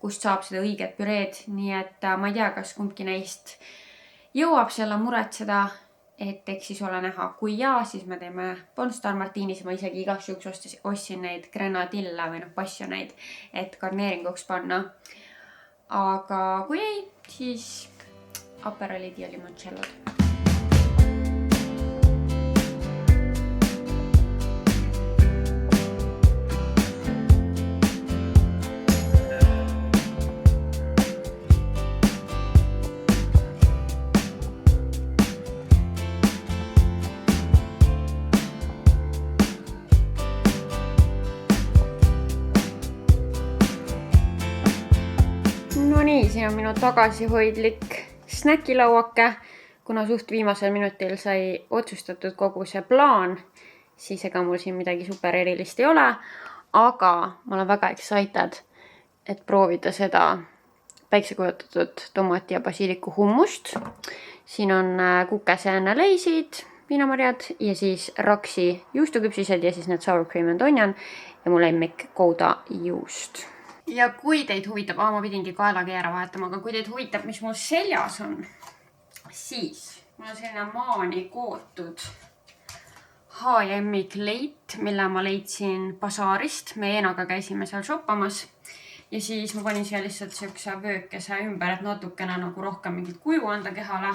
kust saab seda õiget püreed, nii et ma ei tea, kas kumbki neist jõuab selle muretseda, et eks siis ole näha. Kui jaa, siis me teeme pornstar martinis, ma isegi igaks juhuks ostsin neid grenadille või passioneid, et garneeringuks panna. Aga kui ei, siis aperolid ja limoncellod. Siin on minu tagasihoidlik snäkilauake, kuna suht viimasel minutil sai otsustatud kogu see plaan, siis ega mul siin midagi super erilist ei ole, aga ma olen väga excited, et proovida seda päiksekujutatud tomati ja basiliku hummust. Siin on kukeseeneleisid, viinamarjad ja siis raksi juustuküpsised ja siis need sour cream and onion ja mu lemmik Gouda juust. Ja kui teid huvitab, ma pidingi kaelakeera vahetama, aga kui teid huvitab, mis mul seljas on, siis mul on selline maani kootud H&M-i kleit, mille ma leidsin basaarist. Me Eenaga käisime seal shoppamas ja siis ma panin siia lihtsalt siukse vöökese ümber, et natukene nagu rohkem mingit kuju anda kehale.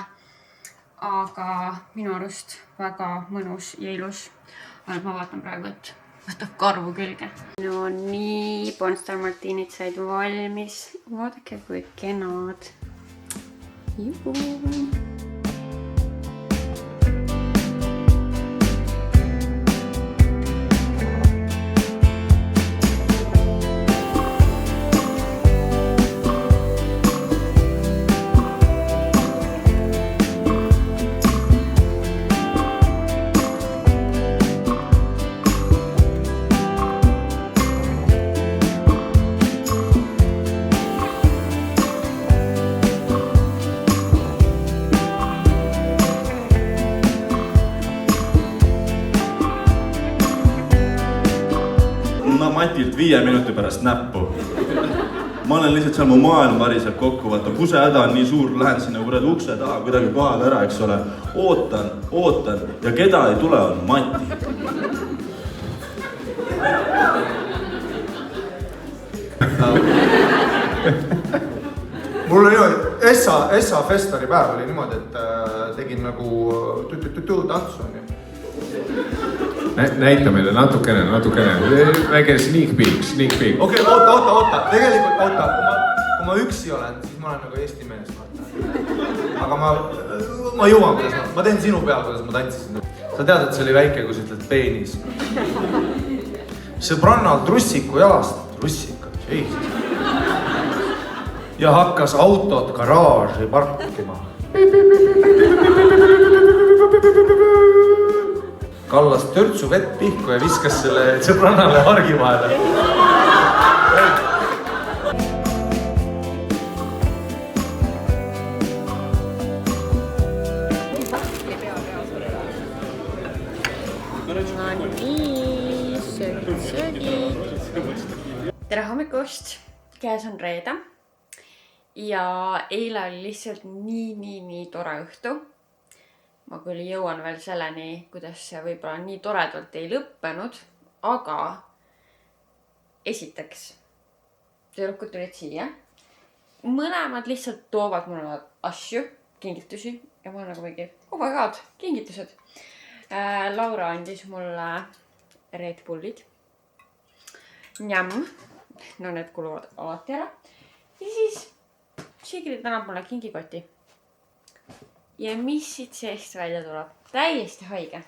Aga minu arust väga mõnus ja ilus. Ma vaatan praegu, et võtab karvu külge. No nii, pornstar martinid said valmis. Vaadake, kui kenad. Juhu! Matilt 5 minuti pärast näppu. Ma olen lihtsalt seal, mu maailm variseb kokku, vaata, kusehäda on nii suur, lähen sinna kuradi ukse taha kuidagi kohale ära, eks ole. Ootan ja keda ei tule, on Mati. Mul oli Essa Festari päev oli niimoodi, et tegin nagu tantsu. Näita meile natukene. Väike sneak peek. Okei, oota. Tegelikult, kui ma üksi olen, siis ma olen nagu Eesti mees. Aga ma jõuan, kuidas ma teen sinu peal, kuidas ma tantsisin. Sa tead, et see oli väike, kui sa ütled peenis. Sõbrannal trussiku jalast. Trussikat, ja hakkas autot garaaži parkima. Kallas törtsu vett pihku ja viskas selle sõbrannale hargi vahele. Tere hommikust! Käes on reede ja eile oli lihtsalt nii tore õhtu. ma küll jõuan veel selleni, kuidas see võib-olla nii toredalt ei lõppenud, aga esiteks tüdrukud tulid siia. Mõlemad lihtsalt toovad mulle asju, kingitusi ja ma olen nagu mingi, oh my god, kingitused. Laura andis mulle Red Bullid. Njam. No need kuluvad alati ära. Ja siis Sigrid annab mulle kingikoti. Ja mis siit seest välja tuleb? Täiesti haige.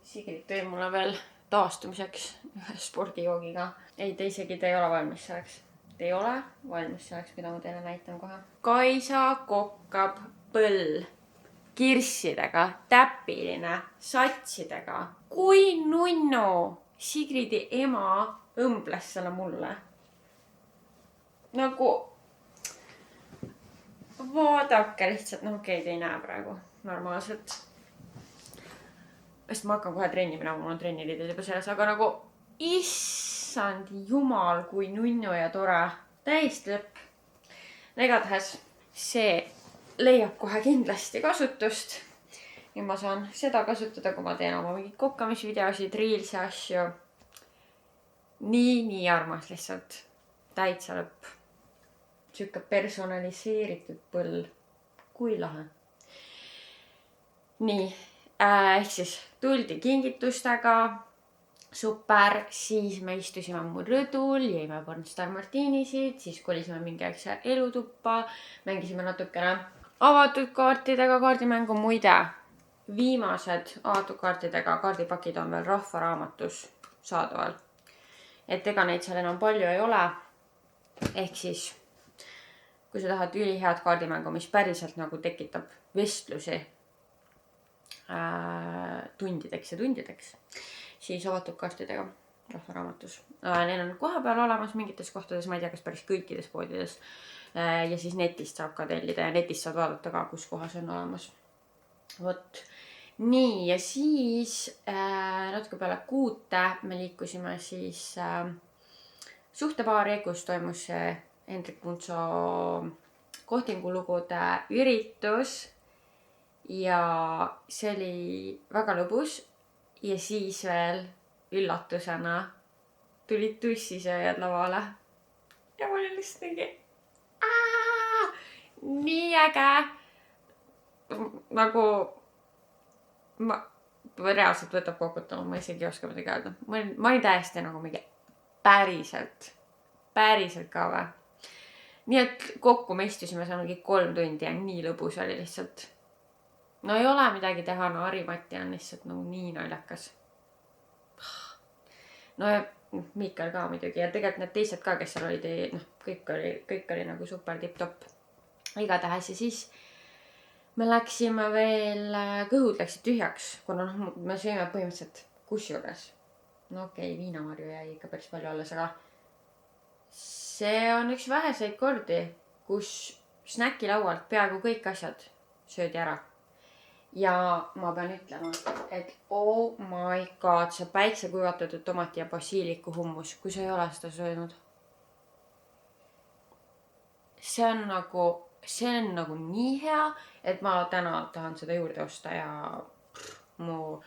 Sigrid tõi mulle veel taastumiseks ühe spordijoogiga. Ei, te ei ole valmis selleks. Te ei ole valmis selleks, mida ma teile näitan kohe. Kaisa kokkab põll. Kirssidega, täpiline, satsidega. Kui nunnu Sigridi ema õmbles selle mulle. Nagu vaadake lihtsalt, no okei, te ei näe praegu normaalselt. Sest ma hakkan kohe trenni minema, mul on trenniliidid juba selles, aga nagu issand jumal, kui nunnu ja tore. Täiesti lõpp. Igatahes see leiab kohe kindlasti kasutust. Ja ma saan seda kasutada, kui ma teen oma mingid kokkamisvideosid, reelsi asju. Nii armas lihtsalt. Täitsa lõpp. Siuke personaliseeritud põll. Kui lahe. Nii. Ehk siis tuldi kingitustega. Super. Siis me istusime mul rõdul. Jäime Pornstar Martinisid. Siis kolisime mingi aegse elutuppa. Mängisime natukene avatud kaartidega kaardimängu. Muide, viimased avatud kaartidega kaardipakid on veel Rahvaraamatus saadaval. Et ega neid seal enam palju ei ole. Ehk siis, kui sa tahad ülihead kaardimängu, mis päriselt nagu tekitab vestlusi tundideks, siis avatud kaartidega Rahvaraamatus. Neil on koha peal olemas mingites kohtades, ma ei tea, kas päris kõikides poodides. Ja siis netist saab ka tellida ja netist saab vaadata ka, kus kohas on olemas. Vot. Nii, ja siis natuke peale 6 me liikusime siis suhtepaari, kus toimus Hendrik Puntso kohtingulugude üritus. Ja see oli väga lõbus. Ja siis veel üllatusena tulid tussisööjad lavale. Ja ma olin lihtsalt mingi nii äge. Nagu ma reaalselt võtab kokutama, ma isegi ei oska midagi öelda. Ma olin täiesti nagu mingi päriselt ka või. Nii et kokku me istusime seal mingi 3 tundi ja nii lõbus oli lihtsalt. No ei ole midagi teha, no Harimati on lihtsalt nagu nii naljakas. No ja Miikal ka muidugi ja tegelikult need teised ka, kes seal olid, kõik oli nagu super tipp-topp. Igatahes ja siis me läksime veel, kõhud läksid tühjaks, kuna me sööme põhimõtteliselt kusjuures. No okei, viinamarju jäi ikka päris palju alles, aga see on üks väheseid kordi, kus snäkilaualt peaaegu kõik asjad söödi ära. Ja ma pean ütlema, et oh my god, see päiksekuivatatud tomati ja basiiliku hummus, kui sa ei ole seda söönud. See on nagu nii hea, et ma täna tahan seda juurde osta ja mu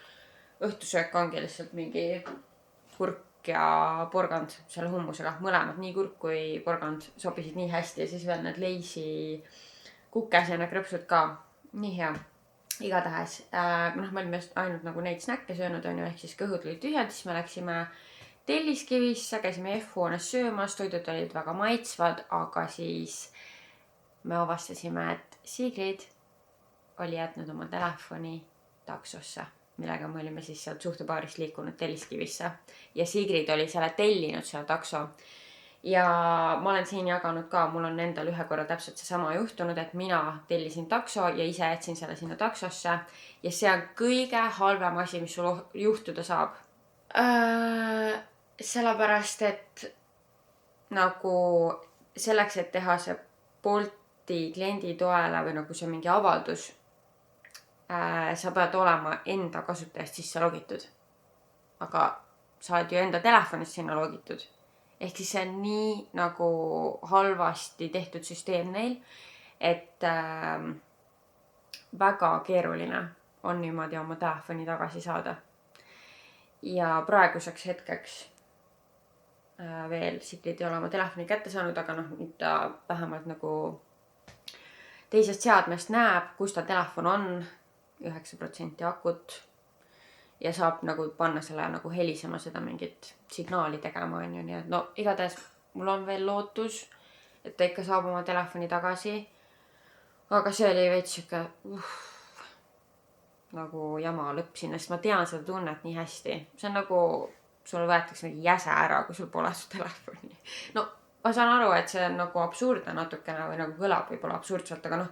õhtusöök ongi lihtsalt mingi kurk ja porgand selle hummusega. Mõlemad, nii kurk kui porgand sobisid nii hästi ja siis veel need leisi kukesena krõpsud ka. Nii hea. Igatahes, me olime ainult nagu neid snäkke söönud on ju, ehk siis kõhud olid tühjad, siis me läksime Telliskivisse, käisime F-hoones söömas, toidud olid väga maitsvad, aga siis me avastasime, et Sigrid oli jätnud oma telefoni taksosse, millega me olime siis sealt suhtepaarist liikunud Telliskivisse ja Sigrid oli selle tellinud selle takso. Ja ma olen siin jaganud ka, mul on endal ühe korra täpselt seesama juhtunud, et mina tellisin takso ja ise jätsin selle sinna taksosse ja see on kõige halvem asi, mis sul juhtuda saab. Sellepärast, et nagu selleks, et teha see Bolti kliendi toele või nagu see mingi avaldus, sa pead olema enda kasutajast sisse logitud. Aga sa oled ju enda telefonist sinna logitud. Ehk siis see on nii nagu halvasti tehtud süsteem neil, et väga keeruline on niimoodi oma telefoni tagasi saada. Ja praeguseks hetkeks veel Siglid ei ole oma telefoni kätte saanud, aga nüüd ta vähemalt nagu teisest seadmest näeb, kus ta telefon on, 9% akut ja saab nagu panna selle nagu helisema seda mingit signaali tegema, on ju, nii et no igatahes mul on veel lootus, et ta ikka saab oma telefoni tagasi, aga see oli veits siuke nagu jama lõpp sinna, sest ma tean seda tunnet nii hästi. See on nagu sul võetakse mingi jäse ära, kui sul pole su telefoni. No, ma saan aru, et see on nagu absurdne natukene või nagu kõlab võib-olla absurdselt, aga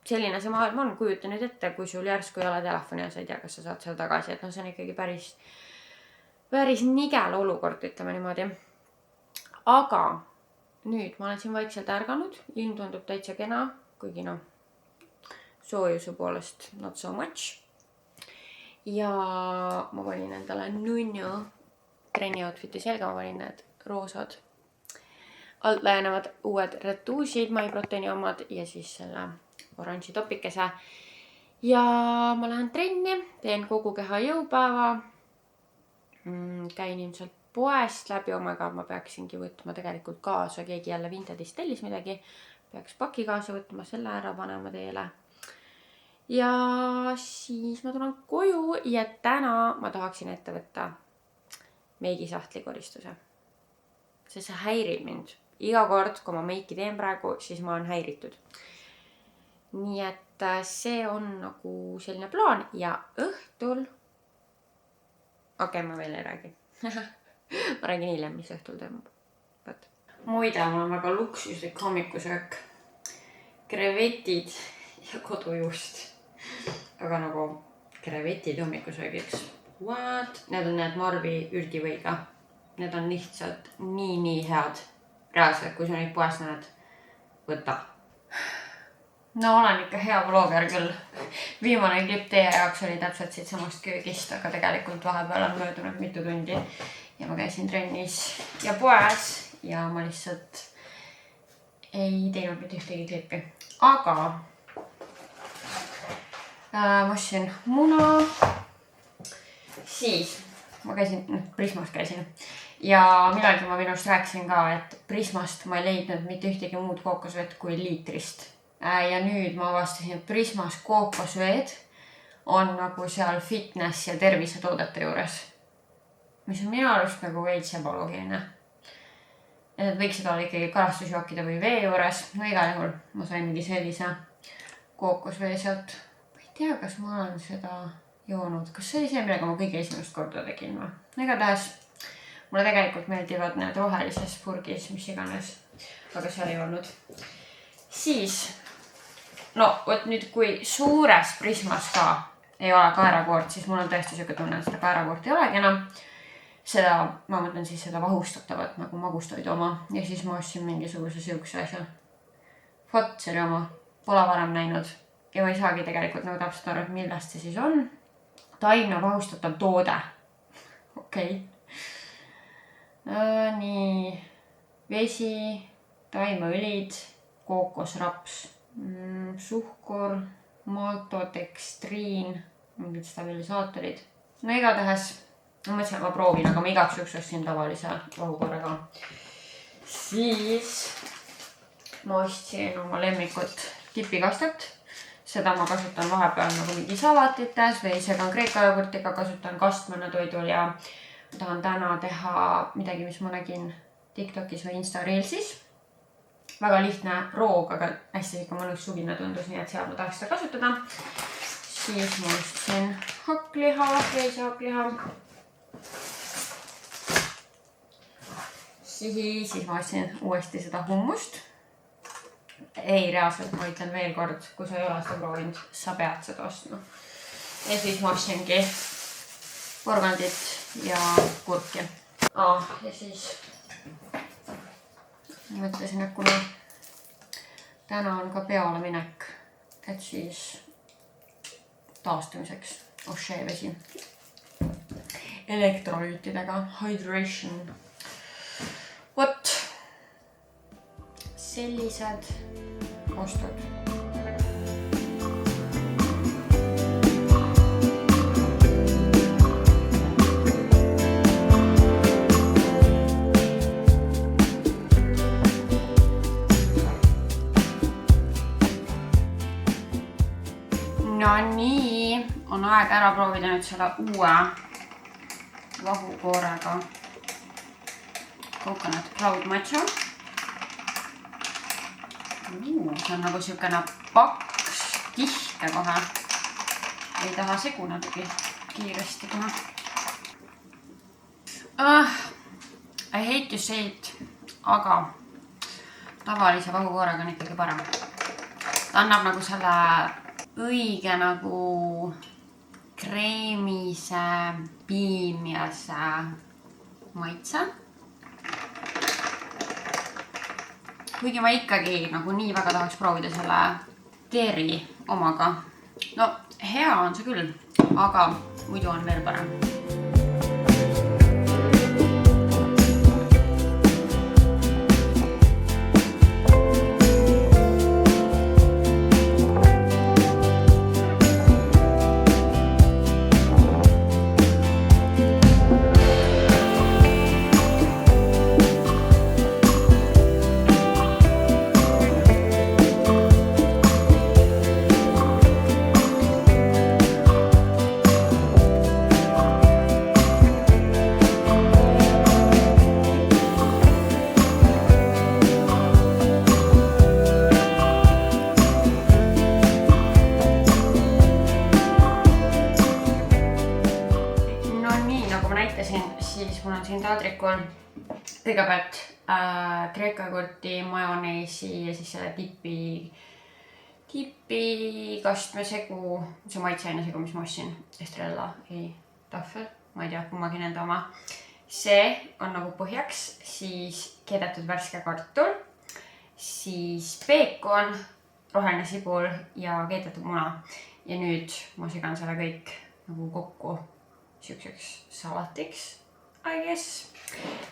selline see maailm on. Kujuta nüüd ette, kui sul järsku ei ole telefoni ja sa ei tea, kas sa saad seal tagasi, et see on ikkagi päris nigel olukord, ütleme niimoodi. Aga nüüd ma olen siin vaikselt ärganud, ilm tundub täitsa kena, kuigi soojuse poolest not so much. Ja ma valin endale nunnu trenni outfiti selga, ma valin need roosad alt lähenevad uued retuusid, MyProteini omad ja siis selle oranži topikese. Ja ma lähen trenni, teen kogu keha jõupäeva, käin ilmselt poest läbi, ma peaksingi võtma tegelikult kaasa, keegi jälle Vintedist tellis midagi, peaks paki kaasa võtma, selle ära panema teele. Ja siis ma tulen koju ja täna ma tahaksin ette võtta meigisahtli koristuse. See häirib mind. Iga kord, kui ma meiki teen praegu, siis ma olen häiritud. Nii et see on nagu selline plaan ja õhtul... Okei, ma veel ei räägi. Ma räägin hiljem, mis õhtul toimub. Muide, mul on väga luksuslik hommikusöök. Krevetid ja kodujuust. Aga nagu krevetid hommikusöögiks. What? Need on need Marvi ürdivõiga. Need on lihtsalt nii head. Reaalselt, kui sa neid poes näed, võta. No olen ikka hea vlogger küll. Viimane klipp teie jaoks oli täpselt siit samast köögist, aga tegelikult vahepeal on möödunud mitu tundi. Ja ma käisin trennis ja poes ja ma lihtsalt ei teinud mitte ühtegi klippi. Aga ma ostsin muna. Siis ma käisin, Prismast käisin. Ja millalgi ma minust rääkisin ka, et Prismast ma ei leidnud mitte ühtegi muud kookosvett kui liitrist. Ja nüüd ma avastasin, et Prismas kookosveed on nagu seal fitness ja tervisetoodete juures. Mis on minu arust nagu veits ebaloogiline. Et võiksid olla ikkagi kalastusjookide või vee juures. No igal juhul ma sain mingi sellise kookosvee sealt. Ma ei tea, kas ma olen seda joonud. Kas see oli see, millega ma kõige esimest korda tegin või? Igatahes mulle tegelikult meeldivad need rohelises purgis, mis iganes. Aga seal ei olnud. Siis, no võt nüüd kui suures Prismas ka ei ole kaerakoort, siis mul on tõesti siuke tunne, et seda kaerakoort ei olegi enam. Seda, ma mõtlen siis seda vahustatavat nagu magustoidu oma. Ja siis ma ostsin mingisuguse siukse asja. Vot, see oli oma. Pole varem näinud. Ja ma ei saagi tegelikult nagu täpselt aru, et millest see siis on. Taimne vahustatav toode. Okei. Nii. Vesi, taimeõlid, kookosraps, suhkur, maltodekstriin, mingid stabilisaatorid. No igatahes, ma mõtlesin, et ma proovin, aga ma igaks juks ostsin tavalise vahukorraga. Siis ma ostsin oma lemmikut tipikastet. Seda ma kasutan vahepeal nagu mingi salatites või segan kreeka jogurtiga, kasutan kastmena toidul ja tahan täna teha midagi, mis ma nägin TikTokis või Insta Reelsis. Väga lihtne roog, aga hästi ikka mõnus suvine tundus, nii et seal ma tahaks seda kasutada. Siis ma ostsin hakkliha, veisehakliha. Siis ma ostsin uuesti seda hummust. Ei, reaalselt ma ütlen veel kord, kui sa ei ole seda proovinud, sa pead seda ostma. Ja siis ma ostsingi porgandit ja kurki. Ja siis mõtlesin, et kuna täna on ka peole minek, et siis taastumiseks O'Shea vesi elektrolüütidega, hydration. Vot, sellised ostud. on aeg ära proovida nüüd selle uue vahukoorega Coconut Cloud Matcha. See on nagu siukene paks tihke kohe. Ei taha segunadagi kiiresti kohe. I hate to say it, aga tavalise vahukoorega on ikkagi parem. Ta annab nagu selle õige nagu kreemise, piimjase maitse. Kuigi ma ikkagi nagu nii väga tahaks proovida selle Terry omaga. No hea on see küll, aga muidu on veel parem. Siis mul on siin taadrikul kõigepealt kreeka jogurti, majoneesi ja siis selle tipi kastmesegu, see maitseainesegu, mis ma ostsin, Estrella, ei, Tahvel, ma ei tea, kummagi nende oma. See on nagu põhjaks, siis keedetud värske kartul, siis peekon, roheline sibul ja keedetud muna. Ja nüüd ma sigan selle kõik nagu kokku siukseks salatiks. I guess.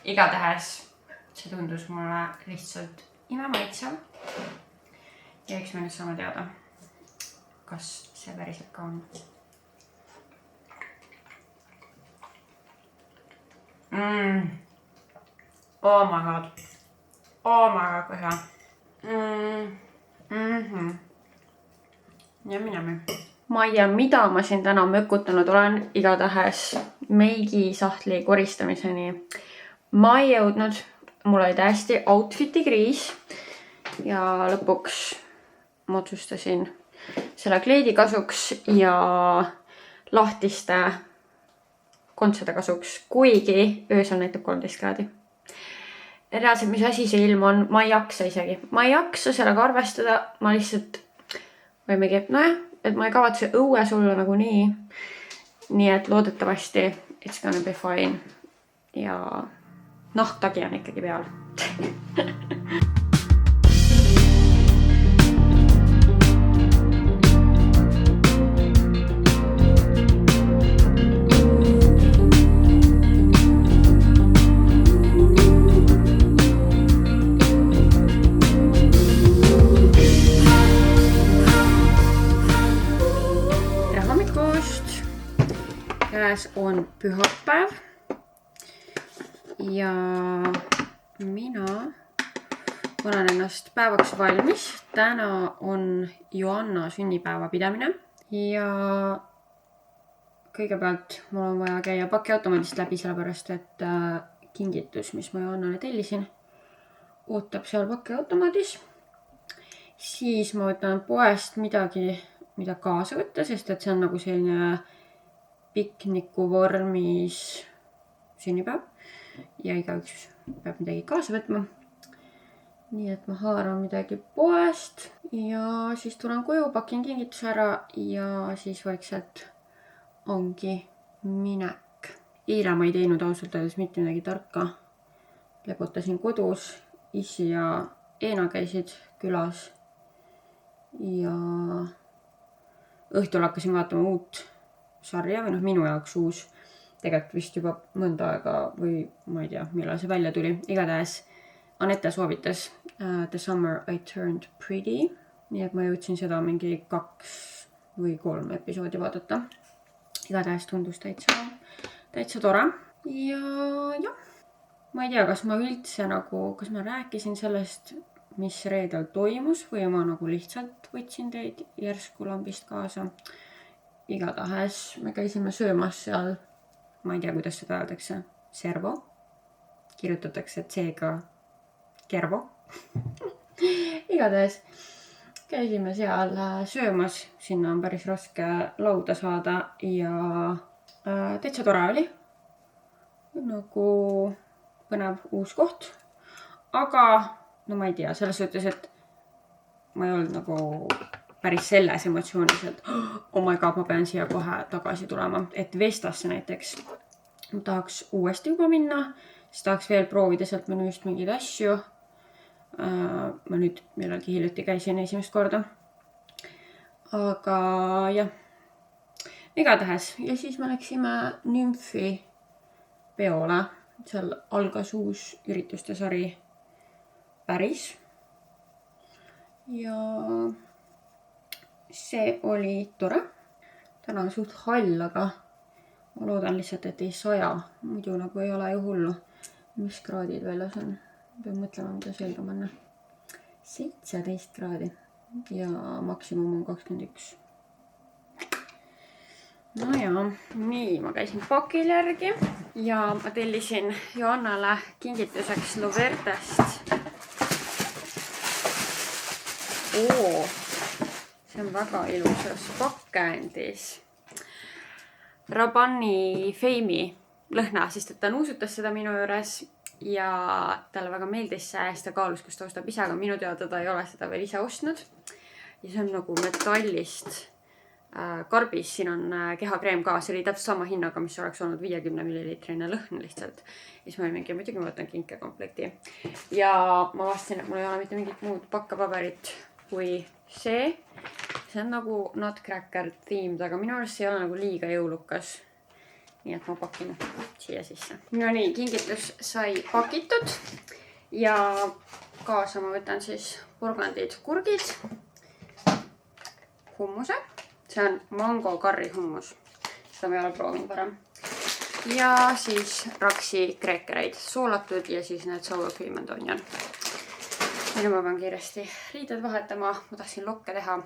Igatahes see tundus mulle lihtsalt imemaitsev. Ja eks me nüüd saame teada, kas see päriselt ka on. Oh my god. Oh my god, kui hea. Jämmi. Ma ei tea, mida ma siin täna mökutanud olen, igatahes meigisahtli koristamiseni. Ma ei jõudnud, mul oli täiesti outfiti kriis ja lõpuks ma otsustasin selle kleidi kasuks ja lahtiste kontsade kasuks, kuigi öösel näitab 13 kraadi. Reaalselt, mis asi see ilm on, ma ei jaksa isegi. Ma ei jaksa sellega arvestada, ma lihtsalt võimegi, et ma ei kavatse õues olla nagu nii. Nii et loodetavasti it's gonna be fine. Ja nahktagi on ikkagi peal. Käes on pühapäev ja mina olen ennast päevaks valmis. Täna on Joanna sünnipäeva pidamine ja kõigepealt mul on vaja käia pakiautomaadist läbi, sellepärast et kingitus, mis ma Joannale tellisin, ootab seal pakiautomaadis. Siis ma võtan poest midagi, mida kaasa võtta, sest et see on nagu selline pikniku vormis sünnipäev ja igaüks peab midagi kaasa võtma. Nii et ma haaran midagi poest ja siis tulen koju, pakin kingituse ära ja siis vaikselt ongi minek. Eile ma ei teinud ausalt öeldes mitte midagi tarka. Lepotasin kodus, issi ja Eena käisid külas ja õhtul hakkasin vaatama uut sarja või minu jaoks uus, tegelikult vist juba mõnda aega või ma ei tea, millal see välja tuli. Igatahes Anette soovitas The Summer I Turned Pretty, nii et ma jõudsin seda mingi 2 või 3 episoodi vaadata. Igatahes tundus täitsa tore. Ja jah, ma ei tea, kas ma üldse kas ma rääkisin sellest, mis reedel toimus või ma nagu lihtsalt võtsin teid järsku lambist kaasa. igatahes me käisime söömas seal, ma ei tea, kuidas seda öeldakse, Servo. Kirjutatakse C-ga Kervo. Igatahes käisime seal söömas, sinna on päris raske lauda saada ja täitsa tore oli. Nagu põnev uus koht. Aga no ma ei tea, selles suhtes, et ma ei olnud nagu päris selles emotsioonis, et oh my god, ma pean siia kohe tagasi tulema. Et Vestasse näiteks ma tahaks uuesti juba minna, siis tahaks veel proovida sealt menüüst mingeid asju. Ma nüüd millalgi hiljuti käisin esimest korda. Aga jah, igatahes. Ja siis me läksime Nymfi peole. Seal algas uus ürituste sari Päris. Ja see oli tore. Täna on suht hall, aga ma loodan lihtsalt, et ei saja. Muidu nagu ei ole ju hullu. Mis kraadid väljas on? Pean mõtlema, mida selga panna. 17 kraadi ja maksimum on 21. No ja, nii, ma käisin pakil järgi ja ma tellisin Joannale kingituseks Lovertest. See on väga ilusas pakkäendis. Rabani Feimi lõhna, sest et ta nuusutas seda minu juures ja talle väga meeldis see, siis ta kaalus, kas ta ostab ise, aga minu teada ta ei ole seda veel ise ostnud. Ja see on nagu metallist karbis, siin on kehakreem ka, see oli täpselt sama hinnaga, mis oleks olnud 50 milliliitrine lõhn lihtsalt. Ja siis ma olin mingi, muidugi ma võtan kinkekomplekti. Ja ma vastasin, et mul ei ole mitte mingit muud pakkapaberit kui see. See on nagu Nutcracker themed, aga minu arust see ei ole nagu liiga jõulukas. Nii et ma pakin siia sisse. No nii, kingitus sai pakitud ja kaasa ma võtan siis porgandid, kurgid, hummuse. See on mango karri hummus. Seda ma ei ole proovinud varem. Ja siis raksi kreekereid soolatud ja siis need sour cream and onion. Ja nüüd ma pean kiiresti riided vahetama. Ma tahtsin lokke teha.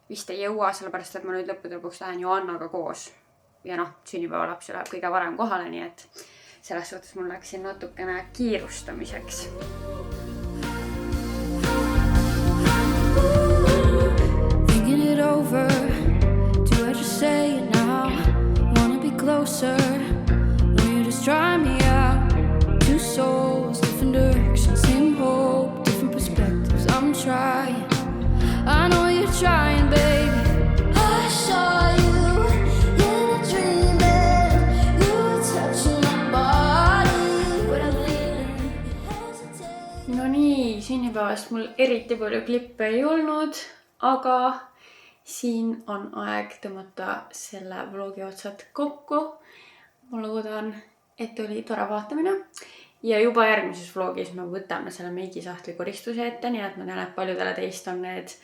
Vist ei jõua, sellepärast et ma nüüd lõppude lõpuks lähen Joannaga koos. Ja noh, sünnipäeva laps läheb kõige varem kohale, nii et selles suhtes mul läks siin natukene kiirustamiseks. Thinking it over, do I just say it now? Wanna be closer, when you just try me out. Two souls, different directions, same hope, different perspectives. I'm trying, I know you're trying, baby. I saw you. No nii, sünnipäevast mul eriti palju klippe ei olnud, aga siin on aeg tõmmata selle vlogi otsad kokku. Ma loodan, et oli tore vaatamine. Ja juba järgmises vlogis me võtame selle meigisahtli koristuse ette, nii et ma tean, et paljudele teist on need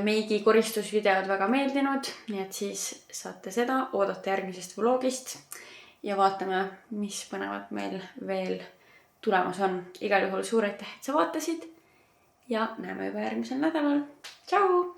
meigi koristusvideod väga meeldinud. Nii et siis saate seda oodata järgmisest vlogist ja vaatame, mis põnevat meil veel tulemas on. Igal juhul suur aitäh, et sa vaatasid ja näeme juba järgmisel nädalal. Tšau!